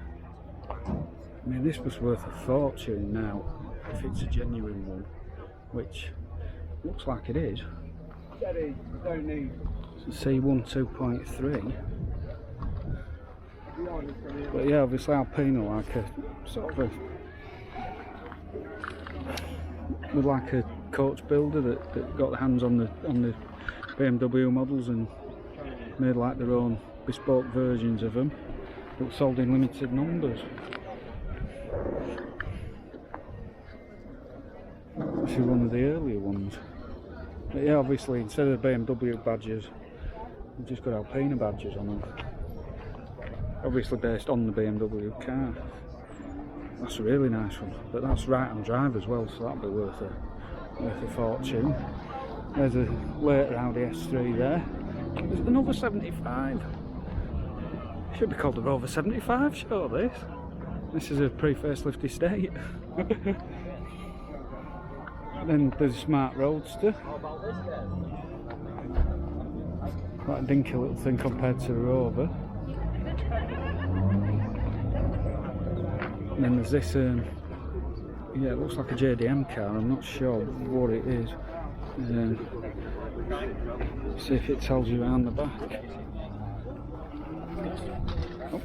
[SPEAKER 3] I mean, this was worth a fortune now, if it's a genuine one, which looks like it is. It's a C1 2.3. But yeah, obviously Alpina, like a sort of a with like a coach builder that got their hands on the BMW models and made like their own bespoke versions of them that were sold in limited numbers. This is one of the earlier ones. But yeah, obviously instead of the BMW badges, we've just got Alpina badges on them. Obviously based on the BMW car. That's a really nice one, but that's right on drive as well, so that'll be worth a fortune. There's a later Audi S3 there. There's another 75. Should be called a Rover 75 show, this. This is a pre-facelift estate. Then there's a Smart Roadster. Quite a dinky little thing compared to the Rover. And then there's this, yeah, it looks like a JDM car, I'm not sure what it is. See if it tells you around the back. Oh.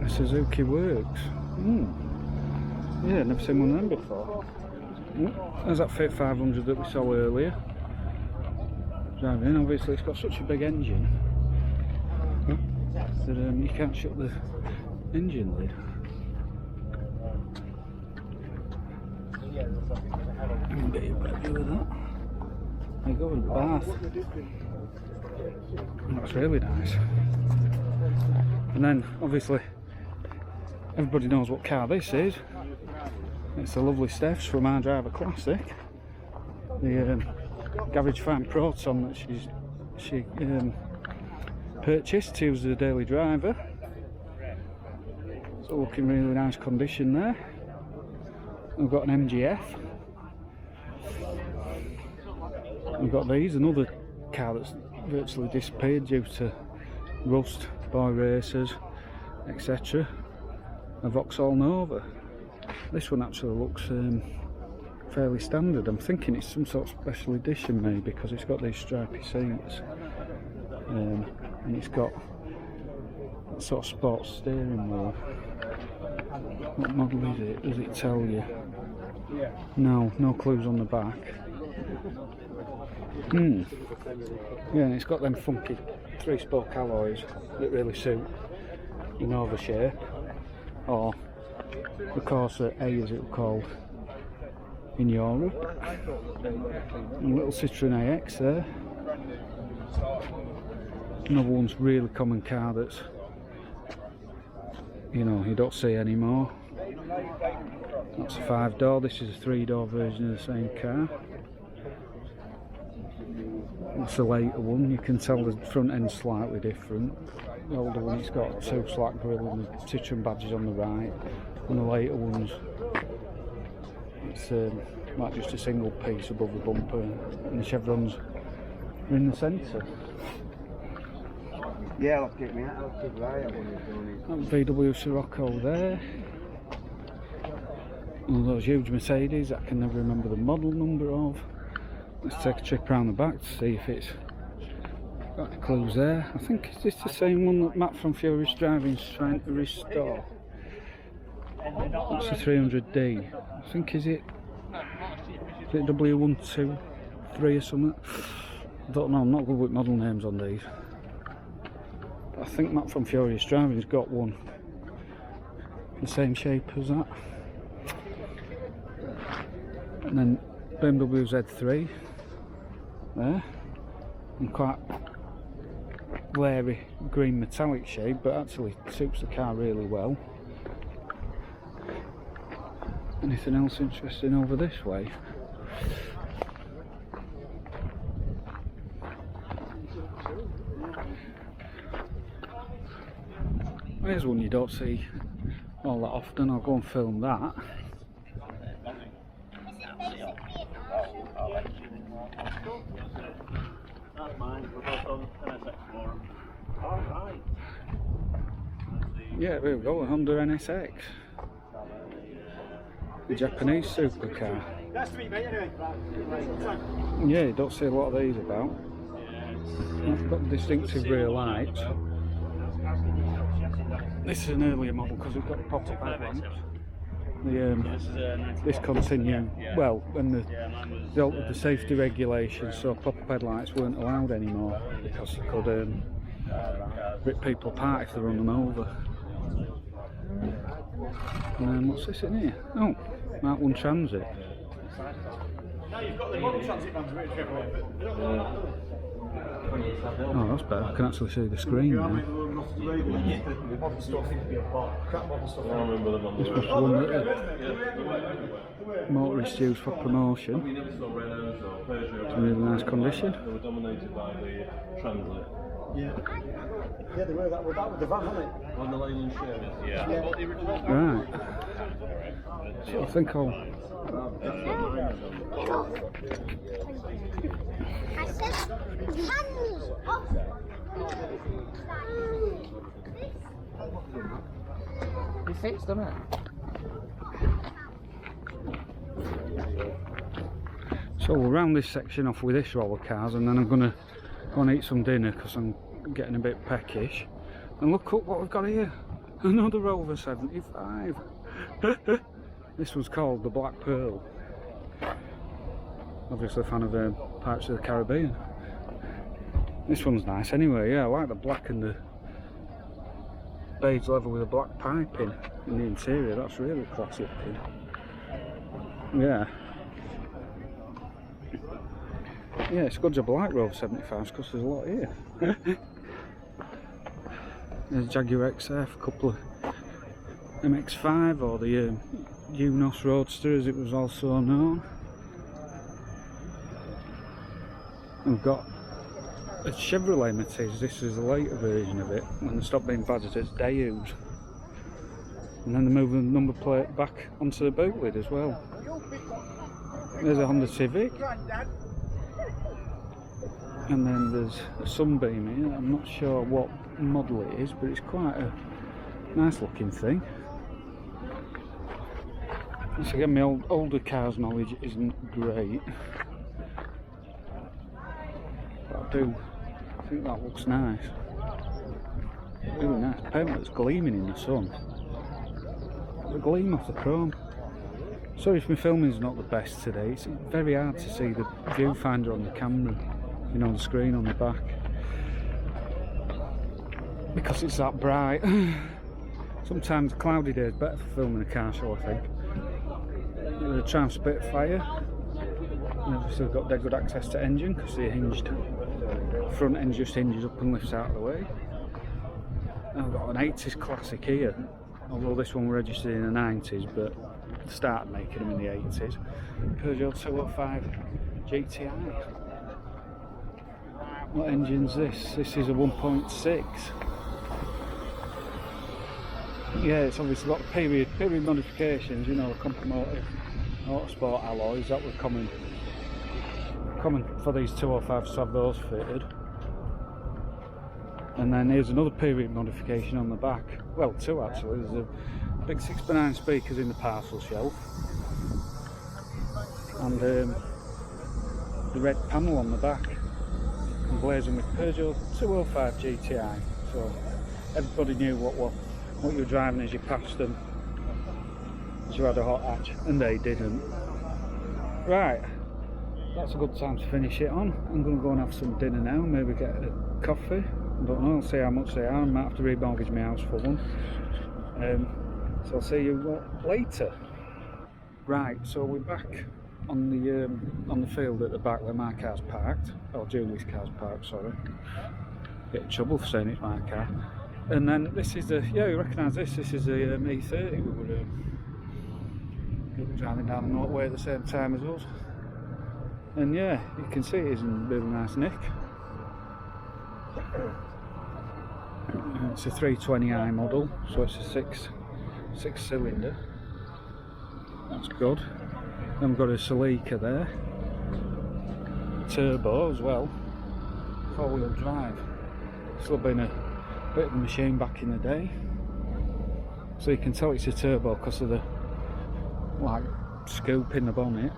[SPEAKER 3] A Suzuki Works. Yeah, never seen one of them before. There's that Fit 500 that we saw earlier. Driving in, obviously it's got such a big engine that you can't shut the engine lid. I'll get you a better view of that. There you go, in the bath. That's really nice. And then obviously everybody knows what car this is. It's the lovely Steph's from our Driver Classic. The Garage Fine Proton that she purchased to use as a daily driver. So looking really nice condition there. We've got an MGF. We've got these, another car that's virtually disappeared due to rust, boy racers, etc. A Vauxhall Nova. This one actually looks fairly standard. I'm thinking it's some sort of special edition maybe because it's got these stripy seats. And it's got that sort of sports steering wheel. What model is it? Does it tell you? No clues on the back. Yeah, and it's got them funky 3-spoke alloys that really suit the Nova shape, or the Corsa A as it's called in Europe. And a little Citroen AX there. Another one's really common car that's, you know, you don't see anymore. That's a 5-door, this is a 3-door version of the same car. That's a later one, you can tell the front end's slightly different. The older one, it's got 2 slack grille and the Citroen badges on the right. And the later ones, it's like just a single piece above the bumper, and the chevrons are in the centre.
[SPEAKER 5] Yeah, I'll keep me out. I'll keep right.
[SPEAKER 3] VW Scirocco there. One of those huge Mercedes that I can never remember the model number of. Let's take a trip around the back to see if it's got any clues there. I think it's just the same one that Matt from Furious Driving's trying to restore. That's a 300D. I think is it W123 or something? I don't know, I'm not good with model names on these. But I think Matt from Furious Driving's got one the same shape as that. And then BMW Z3 there, in quite glary green metallic shade, but actually suits the car really well. Anything else interesting over this way? There's one you don't see all that often. I'll go and film that. Yeah, there we go, a Honda NSX. The Japanese supercar. Yeah, you don't see a lot of these about. It's got distinctive rear lights. This is an earlier model because it's got the pop-up headlamps. This continued, well, when they altered the safety regulations, so proper headlights weren't allowed anymore because they could rip people apart if they run them over. And then what's this in here? Oh, Mark 1 Transit. Oh, that's better. I can actually see the screen now. This was one that motorists use for promotion. It's in really nice condition.
[SPEAKER 2] They were dominated by the Transit.
[SPEAKER 5] Yeah, they were. That was the van, wasn't it?
[SPEAKER 2] On the Leyland Sherburn. Yeah.
[SPEAKER 3] Right. So I think I'll...
[SPEAKER 4] I said, hands off.
[SPEAKER 5] It fits, doesn't it?
[SPEAKER 3] So we'll round this section off with this row of cars, and then I'm going to go and eat some dinner because I'm getting a bit peckish. And look up what we've got here. Another Rover 75. This was called the Black Pearl. Obviously a fan of Pirates of the Caribbean. This one's nice anyway, yeah, I like the black and the beige leather with a black piping in the interior. That's really classy looking. Yeah. Yeah, it's a good job I like Rover 75s because there's a lot here. There's Jaguar XF, a couple of MX-5 or the Unos Roadster as it was also known. And we've got a Chevrolet Matiz. This is the later version of it when they stopped being badged as Deus. And then they moved the number plate back onto the boot lid as well. There's a Honda Civic. And then there's a Sunbeam here. I'm not sure what model it is, but it's quite a nice looking thing. Once again, my older cars knowledge isn't great. But I think that looks nice. Really nice. Paint that's gleaming in the sun. The gleam off the chrome. Sorry if my filming's not the best today. It's very hard to see the viewfinder on the camera. You know, the screen on the back. Because it's that bright. Sometimes cloudy days better for filming a car show, I think. The tram Spitfire. And obviously we've got dead good access to engine because the hinged front end just hinges up and lifts out of the way. And I've got an 80s classic here, although this one was registered in the 90s, but started making them in the 80s. Peugeot 205 GTI. What engine's this? This is a 1.6. Yeah, it's obviously got period modifications, you know, the Compromotive Autosport alloys that were common for these 205s to have those fitted. And then here's another period modification on the back. Well, two actually. There's a big 6x9 speakers in the parcel shelf. And the red panel on the back. And blazing with Peugeot 205 GTI. So everybody knew what you were driving as you passed them. As you had a hot hatch. And they didn't. Right. That's a good time to finish it on. I'm going to go and have some dinner now. Maybe get a coffee. I don't know, I'll see how much they are. I might have to remortgage my house for one. So I'll see you later. Right, so we're back on the field at the back where my car's parked. Or Julie's car's parked, sorry. Get in trouble for saying it's my car. And then this is the, yeah, you recognise this. This is the E30 we were driving down the motorway at the same time as us. And yeah, you can see it is in really nice nick. It's a 320i model, so it's a six cylinder. That's good. Then we've got a Celica there, turbo as well, 4-wheel drive. Still been a bit of a machine back in the day, so you can tell it's a turbo because of the like scoop in the bonnet.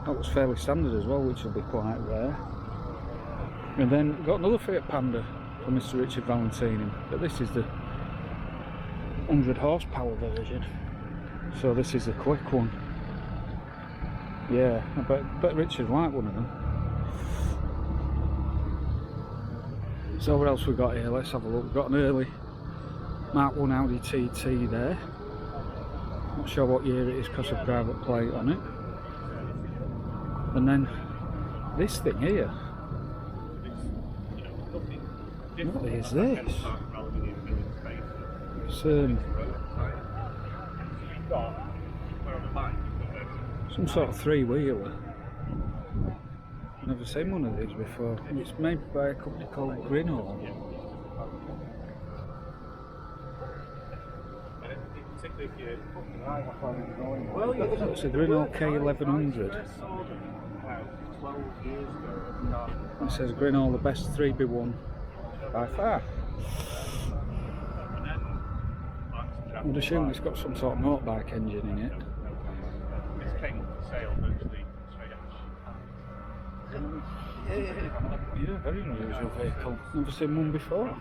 [SPEAKER 3] That was fairly standard as well, which will be quite rare. And then we've got another Fiat Panda from Mr. Richard Valentini, but this is the 100 horsepower version. So this is the quick one. Yeah, I bet Richard like one of them. So what else we got here? Let's have a look. We've got an early Mark 1 Audi TT there. Not sure what year it is because of private plate on it. And then this thing here. What is this? It's some sort of three-wheeler. Never seen one of these before. It's made by a company called Grinnell. It's a Grinnell K1100. It says Grinnell, the best 3B1 by far. I would assume it's got some sort of motorbike engine in it. Yeah, very unusual vehicle. Never seen one before.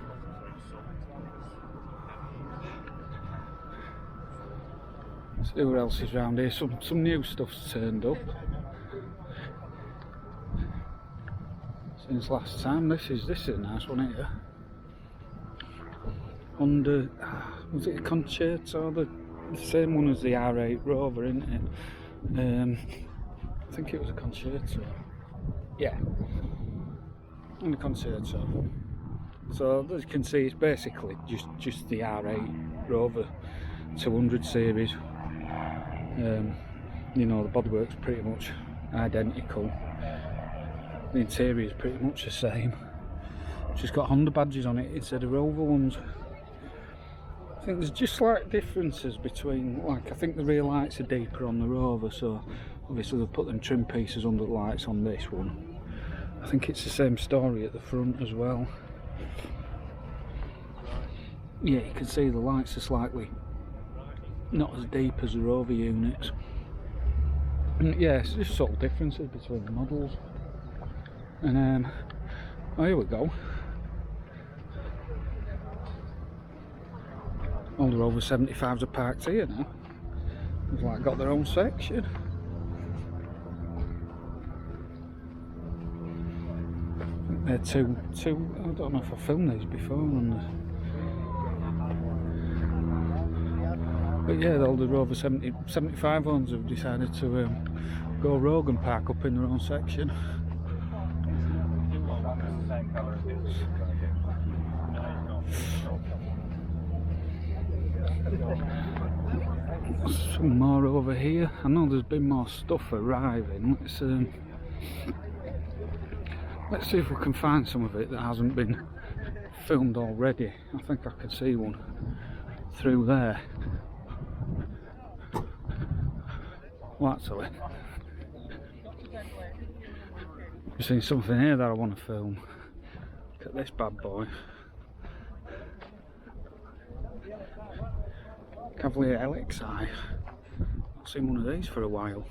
[SPEAKER 3] Let's see what else is around here. Some new stuff's turned up since last time. This is a nice one here. Under, was it a Concerto? The same one as the R8 Rover, isn't it? I think it was a Concerto. Yeah, and a Concerto. So as you can see, it's basically just the R8 Rover 200 series. You know, the bodywork's pretty much identical. The interior is pretty much the same. It's just got Honda badges on it instead of Rover ones. I think there's just slight differences between, like, I think the rear lights are deeper on the Rover, so obviously they've put them trim pieces under the lights on this one. I think it's the same story at the front as well. Yeah, you can see the lights are slightly not as deep as the Rover units. And yeah, it's just subtle differences between the models. And oh, here we go. All the Rover 75s are parked here now. They've like got their own section. They're two. I don't know if I filmed these before but yeah, all the Rover 75 ones have decided to go rogue and park up in their own section. Some more over here. I know there's been more stuff arriving. Let's see if we can find some of it that hasn't been filmed already. I think I can see one through there. Well, actually, I've seen something here that I want to film. Look at this bad boy. Cavalier LXI. I've seen one of these for a while.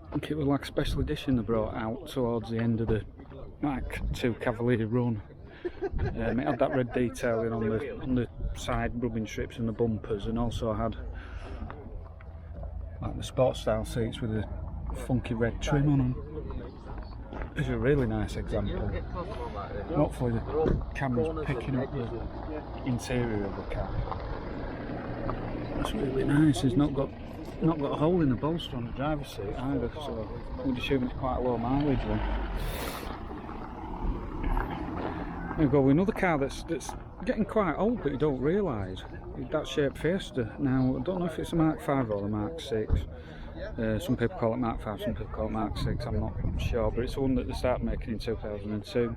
[SPEAKER 3] I think it was like a special edition they brought out towards the end of the Mark II Cavalier run. It had that red detailing on the side rubbing strips and the bumpers, and also had like the sports style seats with a funky red trim on them. This is a really nice example. Hopefully the camera's picking up the interior of the car. That's really nice. It's not got a hole in the bolster on the driver's seat either, so I would assume it's quite a low mileage one. There we go with another car that's getting quite old, but you don't realise. That shaped Fiesta. Now I don't know if it's a Mark V or the Mark VI. Some people call it Mark V, some people call it Mark VI. I'm not sure, but it's the one that they started making in 2002.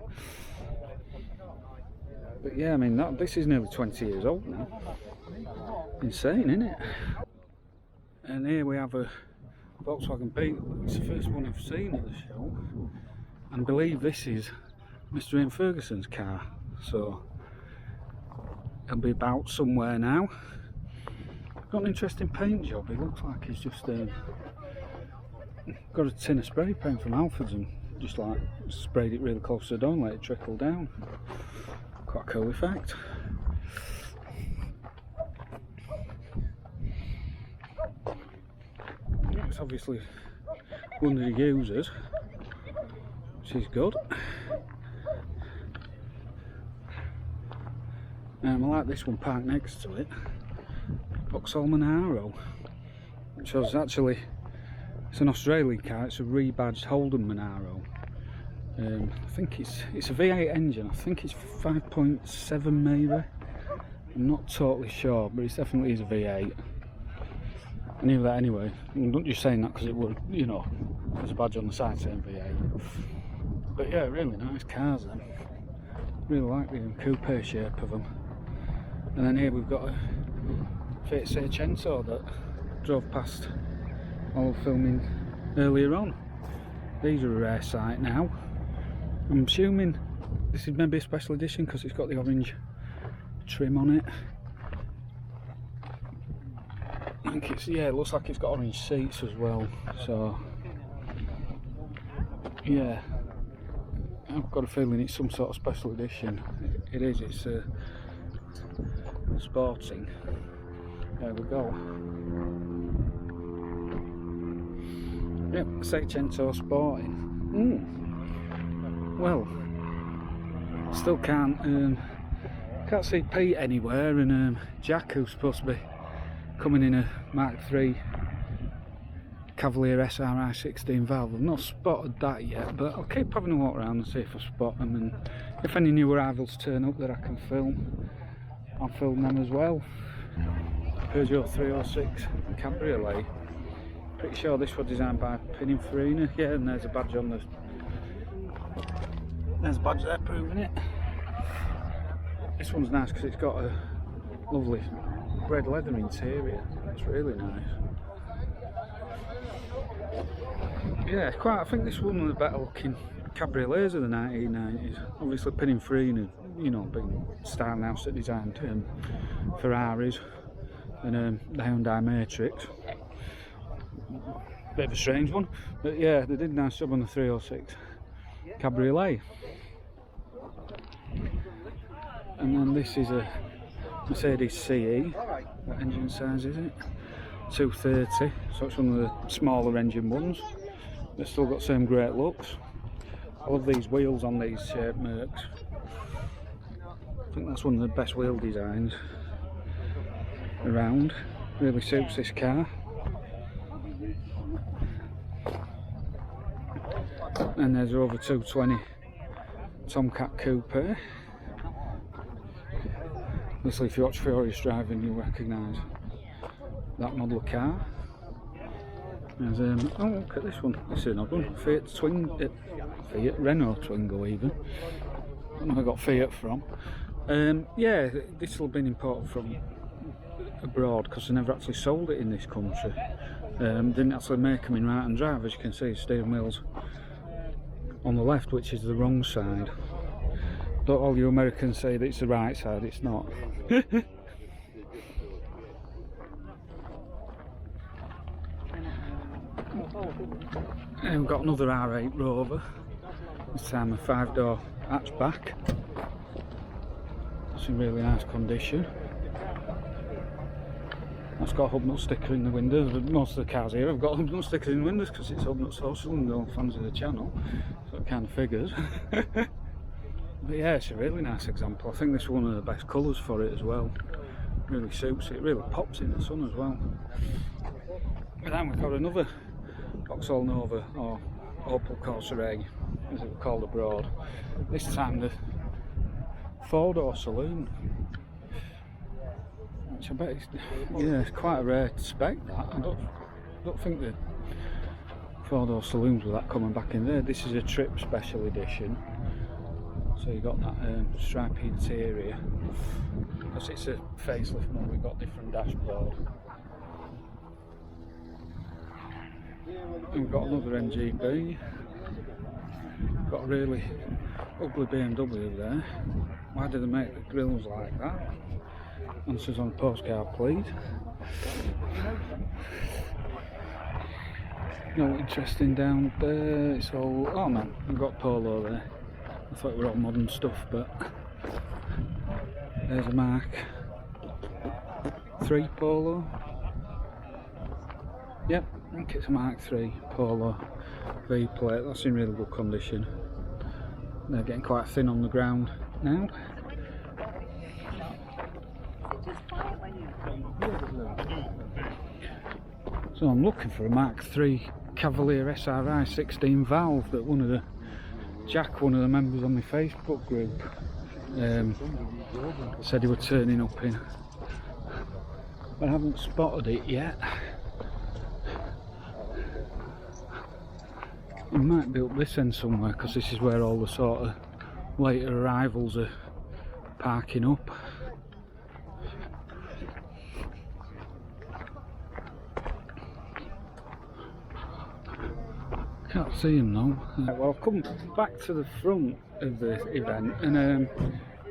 [SPEAKER 3] But yeah, I mean this is nearly 20 years old now. Insane, isn't it? And here we have a Volkswagen Beetle. It's the first one I've seen at the show, and I believe this is Mr. Ian Ferguson's car, so he'll be about somewhere now. Got an interesting paint job. It looks like he's just got a tin of spray paint from Alfred's and just like sprayed it really close to the door and let it trickle down. Quite a cool effect. It's obviously one of the users, which is good. I like this one parked next to it, Vauxhall Monaro, which was actually, it's an Australian car, it's a rebadged Holden Monaro. I think it's a V8 engine, I think it's 5.7 maybe, I'm not totally sure, but it definitely is a V8. I knew that anyway, I'm not just saying that because it would, you know, there's a badge on the side saying V8. But yeah, really nice cars then. Really like the coupe shape of them. And then here we've got a Fiat Seicento that drove past all filming earlier on. These are a rare sight now. I'm assuming this is maybe a special edition because it's got the orange trim on it. I think it's, yeah, it looks like it's got orange seats as well, so yeah, I've got a feeling it's some sort of special edition. It is, it's sporting. There we go. Yep, Seicento Sporting. Well, still can't see Pete anywhere, and Jack, who's supposed to be coming in a Mark III Cavalier SRI 16 valve. I've not spotted that yet, but I'll keep having a walk around and see if I spot them, and if any new arrivals turn up that I can film, I'll film them as well. Peugeot 306 Cabriolet. Pretty sure this was designed by Pininfarina. Yeah, and there's a badge on the... There's a badge there proving it. This one's nice because it's got a lovely red leather interior. It's really nice. Yeah, quite. I think this is one of the better looking cabriolets of the 1990s. Obviously Pininfarina, you know, being style house that designed Ferraris and the Hyundai Matrix. Bit of a strange one, but yeah, they did a nice job on the 306 Cabriolet. And then this is a Mercedes CE. What engine size is it? 230, so it's one of the smaller engine ones. They've still got the same great looks. I love these wheels on these shaped Mercs. I think that's one of the best wheel designs around. Really suits this car. And there's over 220 Tomcat Coupe. Obviously, if you watch Furious Driving, you'll recognise that model of car. There's oh, look at this one. This is another one. Fiat Renault Twingo even. I don't know where I got Fiat from. Yeah, this will have been imported from abroad because they never actually sold it in this country. Didn't actually make them in right hand drive, as you can see. Steering wheels on the left, which is the wrong side. Don't all you Americans say that it's the right side, it's not. And we've got another R8 Rover, this time a 5-door hatchback. It's in really nice condition. It's got a HubNut sticker in the windows, but most of the cars here have got HubNut stickers in the windows because it's HubNut social and all fans of the channel, so it kind of figures. But yeah, it's a really nice example. I think this is one of the best colours for it as well. Really suits it, really pops in the sun as well. And then we've got another Vauxhall Nova, or Opel Corsa A, as it was called abroad. This time the 4-door saloon. Which I bet is, yeah, it's quite a rare spec that. I don't think the 4-door saloons were that coming back in there. This is a Trip Special Edition. So you got that stripy interior. Because it's a facelift one, we've got different dashboard. And we've got another MGB. Got a really ugly BMW there. Why do they make the grills like that? Answers on a postcard, please. No interesting down there. It's all. Oh man, we've got Polo there. I thought it were all modern stuff, but there's a Mark III Polo. Yep, I think it's a Mark III Polo V plate. That's in really good condition. They're getting quite thin on the ground now. So I'm looking for a Mark III Cavalier SRI 16 valve that one of the members on my Facebook group said he was turning up in. But I haven't spotted it yet. It might be up this end somewhere because this is where all the sort of later arrivals are parking up. Can't see him though. Right, well, I've come back to the front of the event, and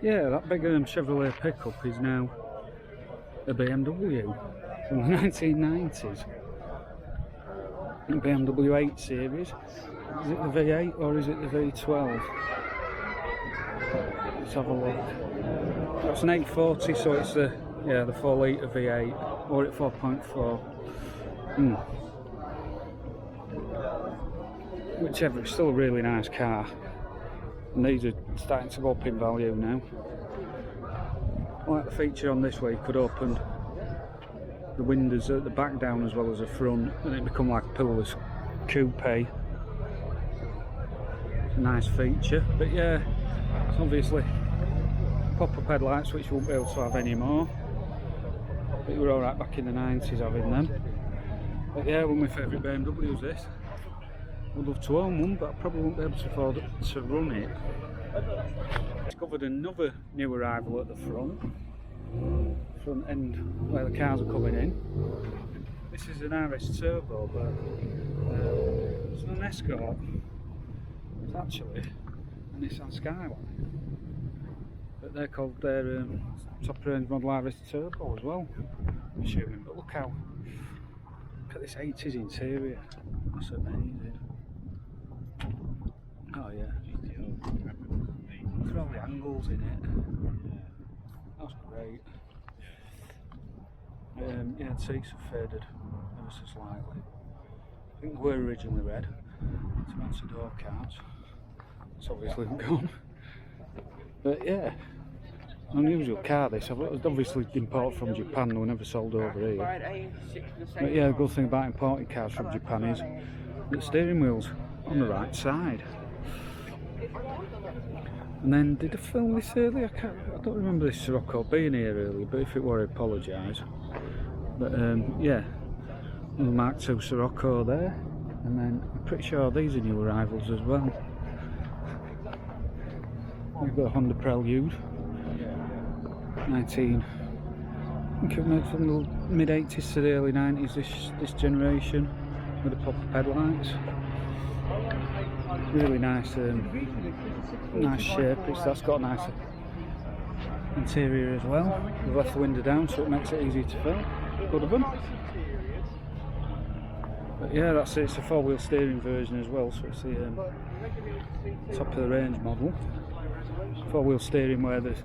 [SPEAKER 3] yeah, that big Chevrolet pickup is now a BMW from the 1990s. BMW 8 series. Is it the V8 or is it the V12? Let's have a look. That's an 840, so it's the 4 litre V8, or at 4.4. Whichever, it's still a really nice car. And these are starting to go up in value now. I like the feature on this where you could open the windows at the back down as well as the front, and it become like a pillarless coupe. It's a nice feature, but yeah, it's obviously pop-up headlights which you won't be able to have anymore. But you were alright back in the 90s having them. But yeah, one of my favourite BMWs this. I'd love to own one, but I probably won't be able to afford to run it. Discovered another new arrival at the front end where the cars are coming in. This is an RS Turbo, but it's not an Escort. It's actually a Nissan Skyline, but they're called their top range model RS Turbo as well, I'm assuming. But look at this 80s interior. That's amazing. Oh yeah. Look at all the angles in it. That's great. Yeah, the seats have faded ever so slightly. I think they were originally red to match the door cards. It's obviously gone. But yeah, unusual car this. It was obviously imported from Japan, they were never sold over here. But yeah, the good thing about importing cars from Japan is that the steering wheel's on the right side. And then, did I film this earlier? I don't remember this Sirocco being here earlier, but if it were, I apologise. But yeah, the Mark II Sirocco there, and then I'm pretty sure these are new arrivals as well. We've got a Honda Prelude, 19. I think it was from the mid 80s to the early 90s. This generation with the pop-up headlights. Really nice, nice shape. That's got a nice interior as well. We've left the window down so it makes it easy to fill. Good of them. But yeah, that's it. It's a four-wheel steering version as well, so it's the top of the range model. Four-wheel steering where the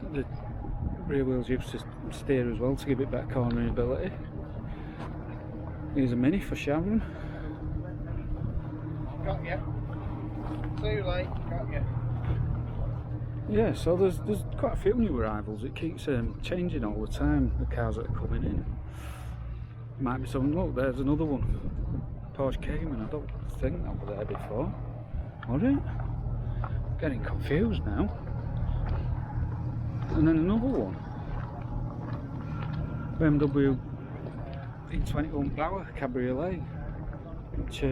[SPEAKER 3] rear wheels used to steer as well to give it better cornering ability. Here's a Mini for Sharon.
[SPEAKER 2] Got you. Too late. Got you.
[SPEAKER 3] Yeah, so there's quite a few new arrivals. It keeps changing all the time, the cars that are coming in. Might be some. Look, there's another one. Porsche Cayman. I don't think that was there before. Was it? Getting confused now. And then another one. BMW E21 Bauer Cabriolet, which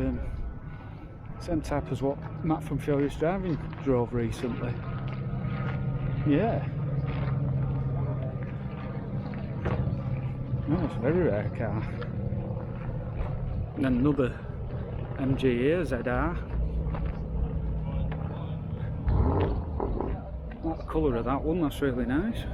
[SPEAKER 3] same type as what Matt from Furious Driving drove recently. Yeah. Oh, it's a very rare car. And then another MG here, ZR. I like the colour of that one, that's really nice.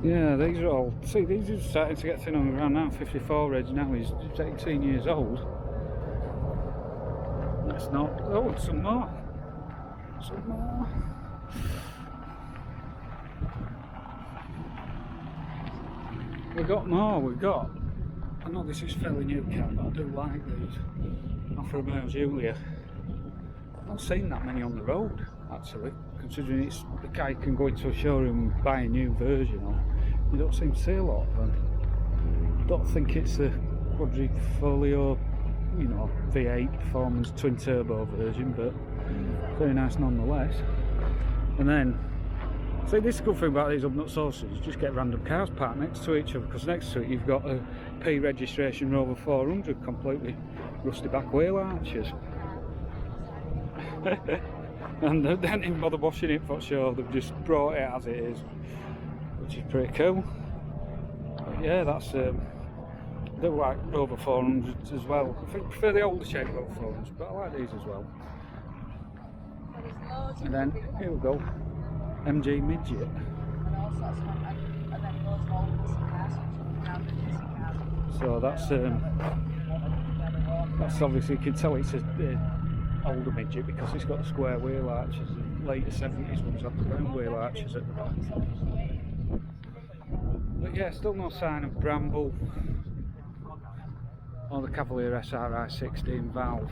[SPEAKER 3] Yeah, these are all, see, these are starting to get thin on the ground now. 54 reg now, he's 18 years old. That's not, oh, some more. Some more. We got more. We got. I know this is fairly new car, but I do like these. Alfa Romeo Giulia. I've not seen that many on the road actually, considering it's the guy can go into a showroom and buy a new version of. You don't seem to see a lot of them. I don't think it's the Quadrifoglio, you know, V8 performance twin turbo version, but very nice nonetheless. And then, see, this is a good thing about these HubNut sources, you just get random cars parked next to each other, because next to it you've got a P registration Rover 400 completely rusty back wheel arches. And they didn't even bother washing it for sure, they've just brought it as it is, which is pretty cool. But yeah, that's I do like Rover 400s as well. I think I prefer the older shape Rover 400s, but I like these as well. And then here we go, MG Midget. So that's obviously, you can tell it's a older midget because it's got the square wheel arches. The later 70s ones had the round wheel arches at the back. But yeah, still no sign of Bramble or the Cavalier SRI 16 valve.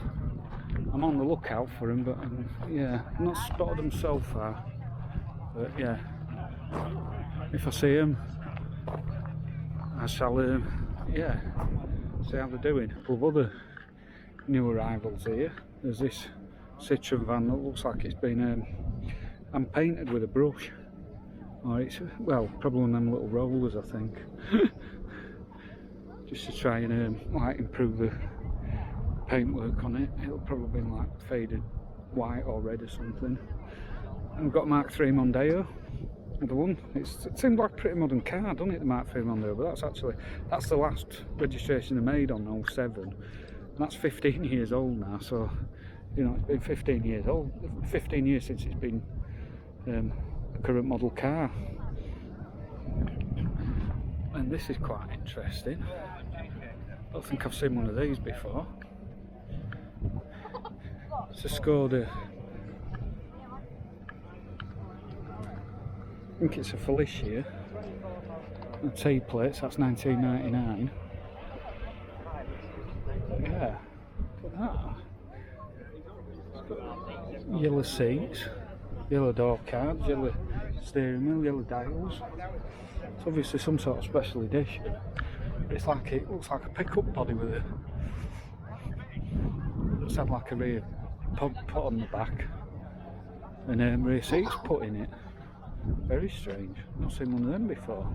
[SPEAKER 3] I'm on the lookout for them, but yeah, I've not spotted them so far. But yeah, if I see them, I shall yeah, see how they're doing. A couple of other new arrivals here. There's this Citroen van that looks like it's been hand painted with a brush, or it's, well, probably one of them little rollers I think, just to try and like improve the paintwork on it. It'll probably be like faded white or red or something. And we've got Mark III Mondeo, another one. It seems like a pretty modern car, doesn't it, the Mark III Mondeo? But that's the last registration they made on 07. And that's 15 years old now, so you know, it's been 15 years old, 15 years since it's been a current model car. And this is quite interesting. I don't think I've seen one of these before. It's a Skoda. I think it's a Felicia. The T-plates, that's 1999. Yeah, look at that. Yellow seats, yellow door cards, yellow steering wheel, yellow dials. It's obviously some sort of special edition. It's like, it looks like a pickup body with it. It's had like a rear put on the back and rear seats put in it. Very strange. I've not seen one of them before.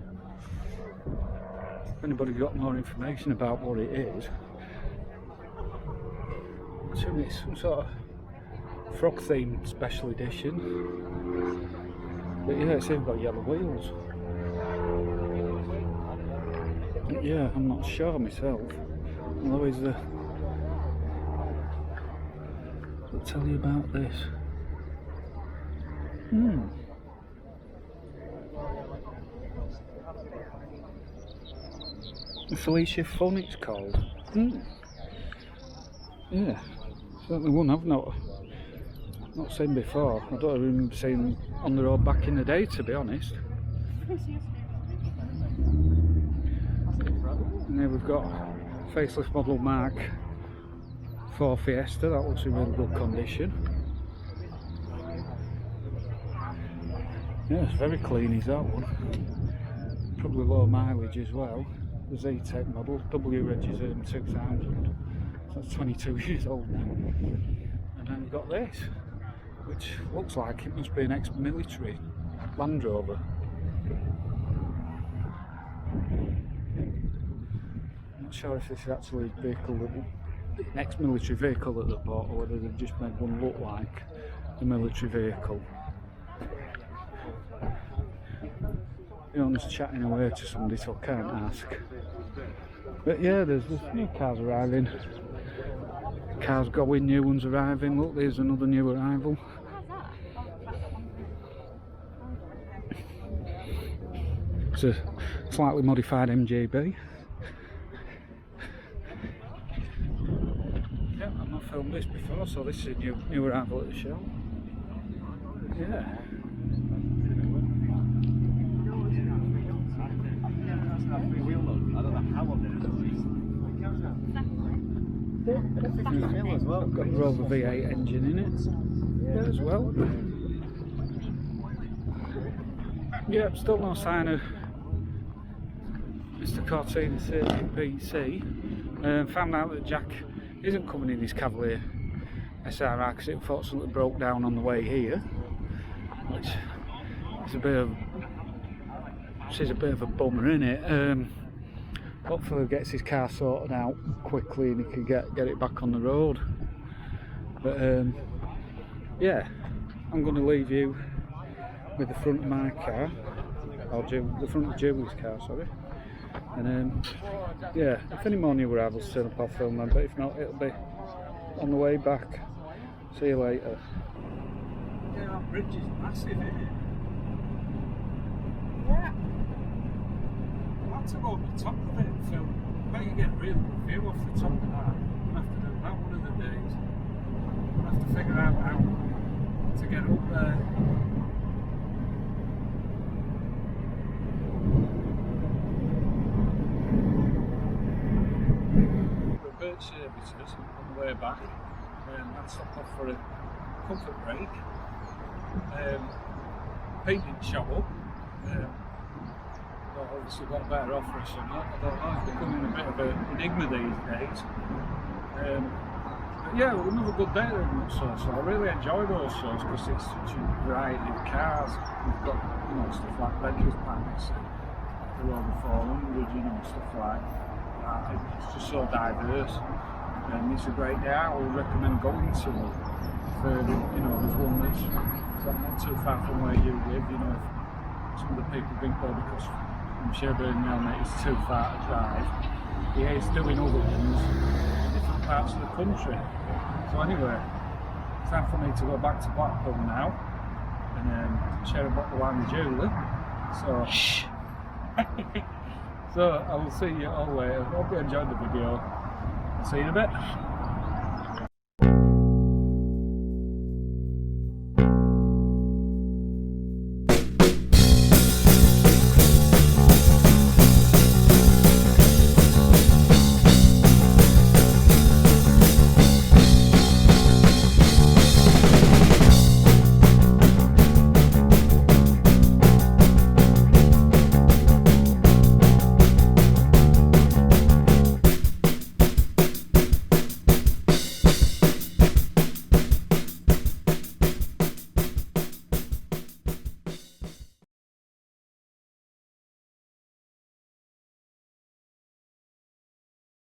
[SPEAKER 3] If anybody's got more information about what it is, I assume it's some sort of frog themed special edition. But yeah, it's even got yellow wheels. But yeah, I'm not sure myself. Although is the, I'll tell you about this. Felicia Fun it's called. Yeah, certainly one I've not seen before. I don't remember seeing them on the road back in the day, to be honest. And then we've got facelift model Mark IV Fiesta. That looks in really good condition. Yeah, it's very clean is that one. Probably low mileage as well. The Z-Tech model, W Reg is 2000. So that's 22 years old now. And then we've got this, which looks like it must be an ex-military Land Rover. I'm not sure if this is actually a vehicle that, an ex-military vehicle that they bought, or whether they've just made one look like a military vehicle. The owner's chatting away to somebody, so I can't ask. But yeah, there's new cars arriving. Cars going, new ones arriving. Look, there's another new arrival. It's a slightly modified MGB. Yeah, I've not filmed this before, so this is a new arrival at the show. Yeah.
[SPEAKER 2] have 3 wheel loads. I don't know how I'm doing it. As well.
[SPEAKER 3] Got the Rover V8 engine in it there as well. Yeah, still no sign of Mr. Cortina 30 PC. Found out that Jack isn't coming in his Cavalier SRI because it unfortunately broke down on the way here, which is a bit of a bummer, isn't it? Hopefully he gets his car sorted out quickly and he can get it back on the road. But yeah, I'm going to leave you with the front of my car, or the front of Julie's car, sorry. And yeah, if any more new arrivals turn up, I'll film them, but if not, it'll be on the way back. See you later.
[SPEAKER 1] Yeah, that bridge is massive, isn't it?
[SPEAKER 4] Yeah.
[SPEAKER 1] I'll have to go on the top of it and film. I bet you get a really good view off the top of that. I'll have to do that one of the days. I'll have to figure out how to get up there. Birch services on the way back. I stopped off for a comfort break. Pete didn't show up. Obviously got a better offer or something. I don't know, it's becoming a bit of an enigma these days. But yeah, it was another good day at Elmet show, so I really enjoy those shows because it's such a variety of cars. We've got, you know, stuff like Bentley's Panics, the Rover 400, you know, stuff like that. It's just so diverse. It's a great day out. I would recommend going to it. You know, there's one that's not too far from where you live. You know, if some of the people think, well, because from Sherburn and Elmet it's too far to drive. He is doing other ones in different parts of the country. So anyway, it's time for me to go back to Blackpool now and share a bottle of wine with Julie. So, so I will see you all later. Hope you enjoyed the video. See you in a bit.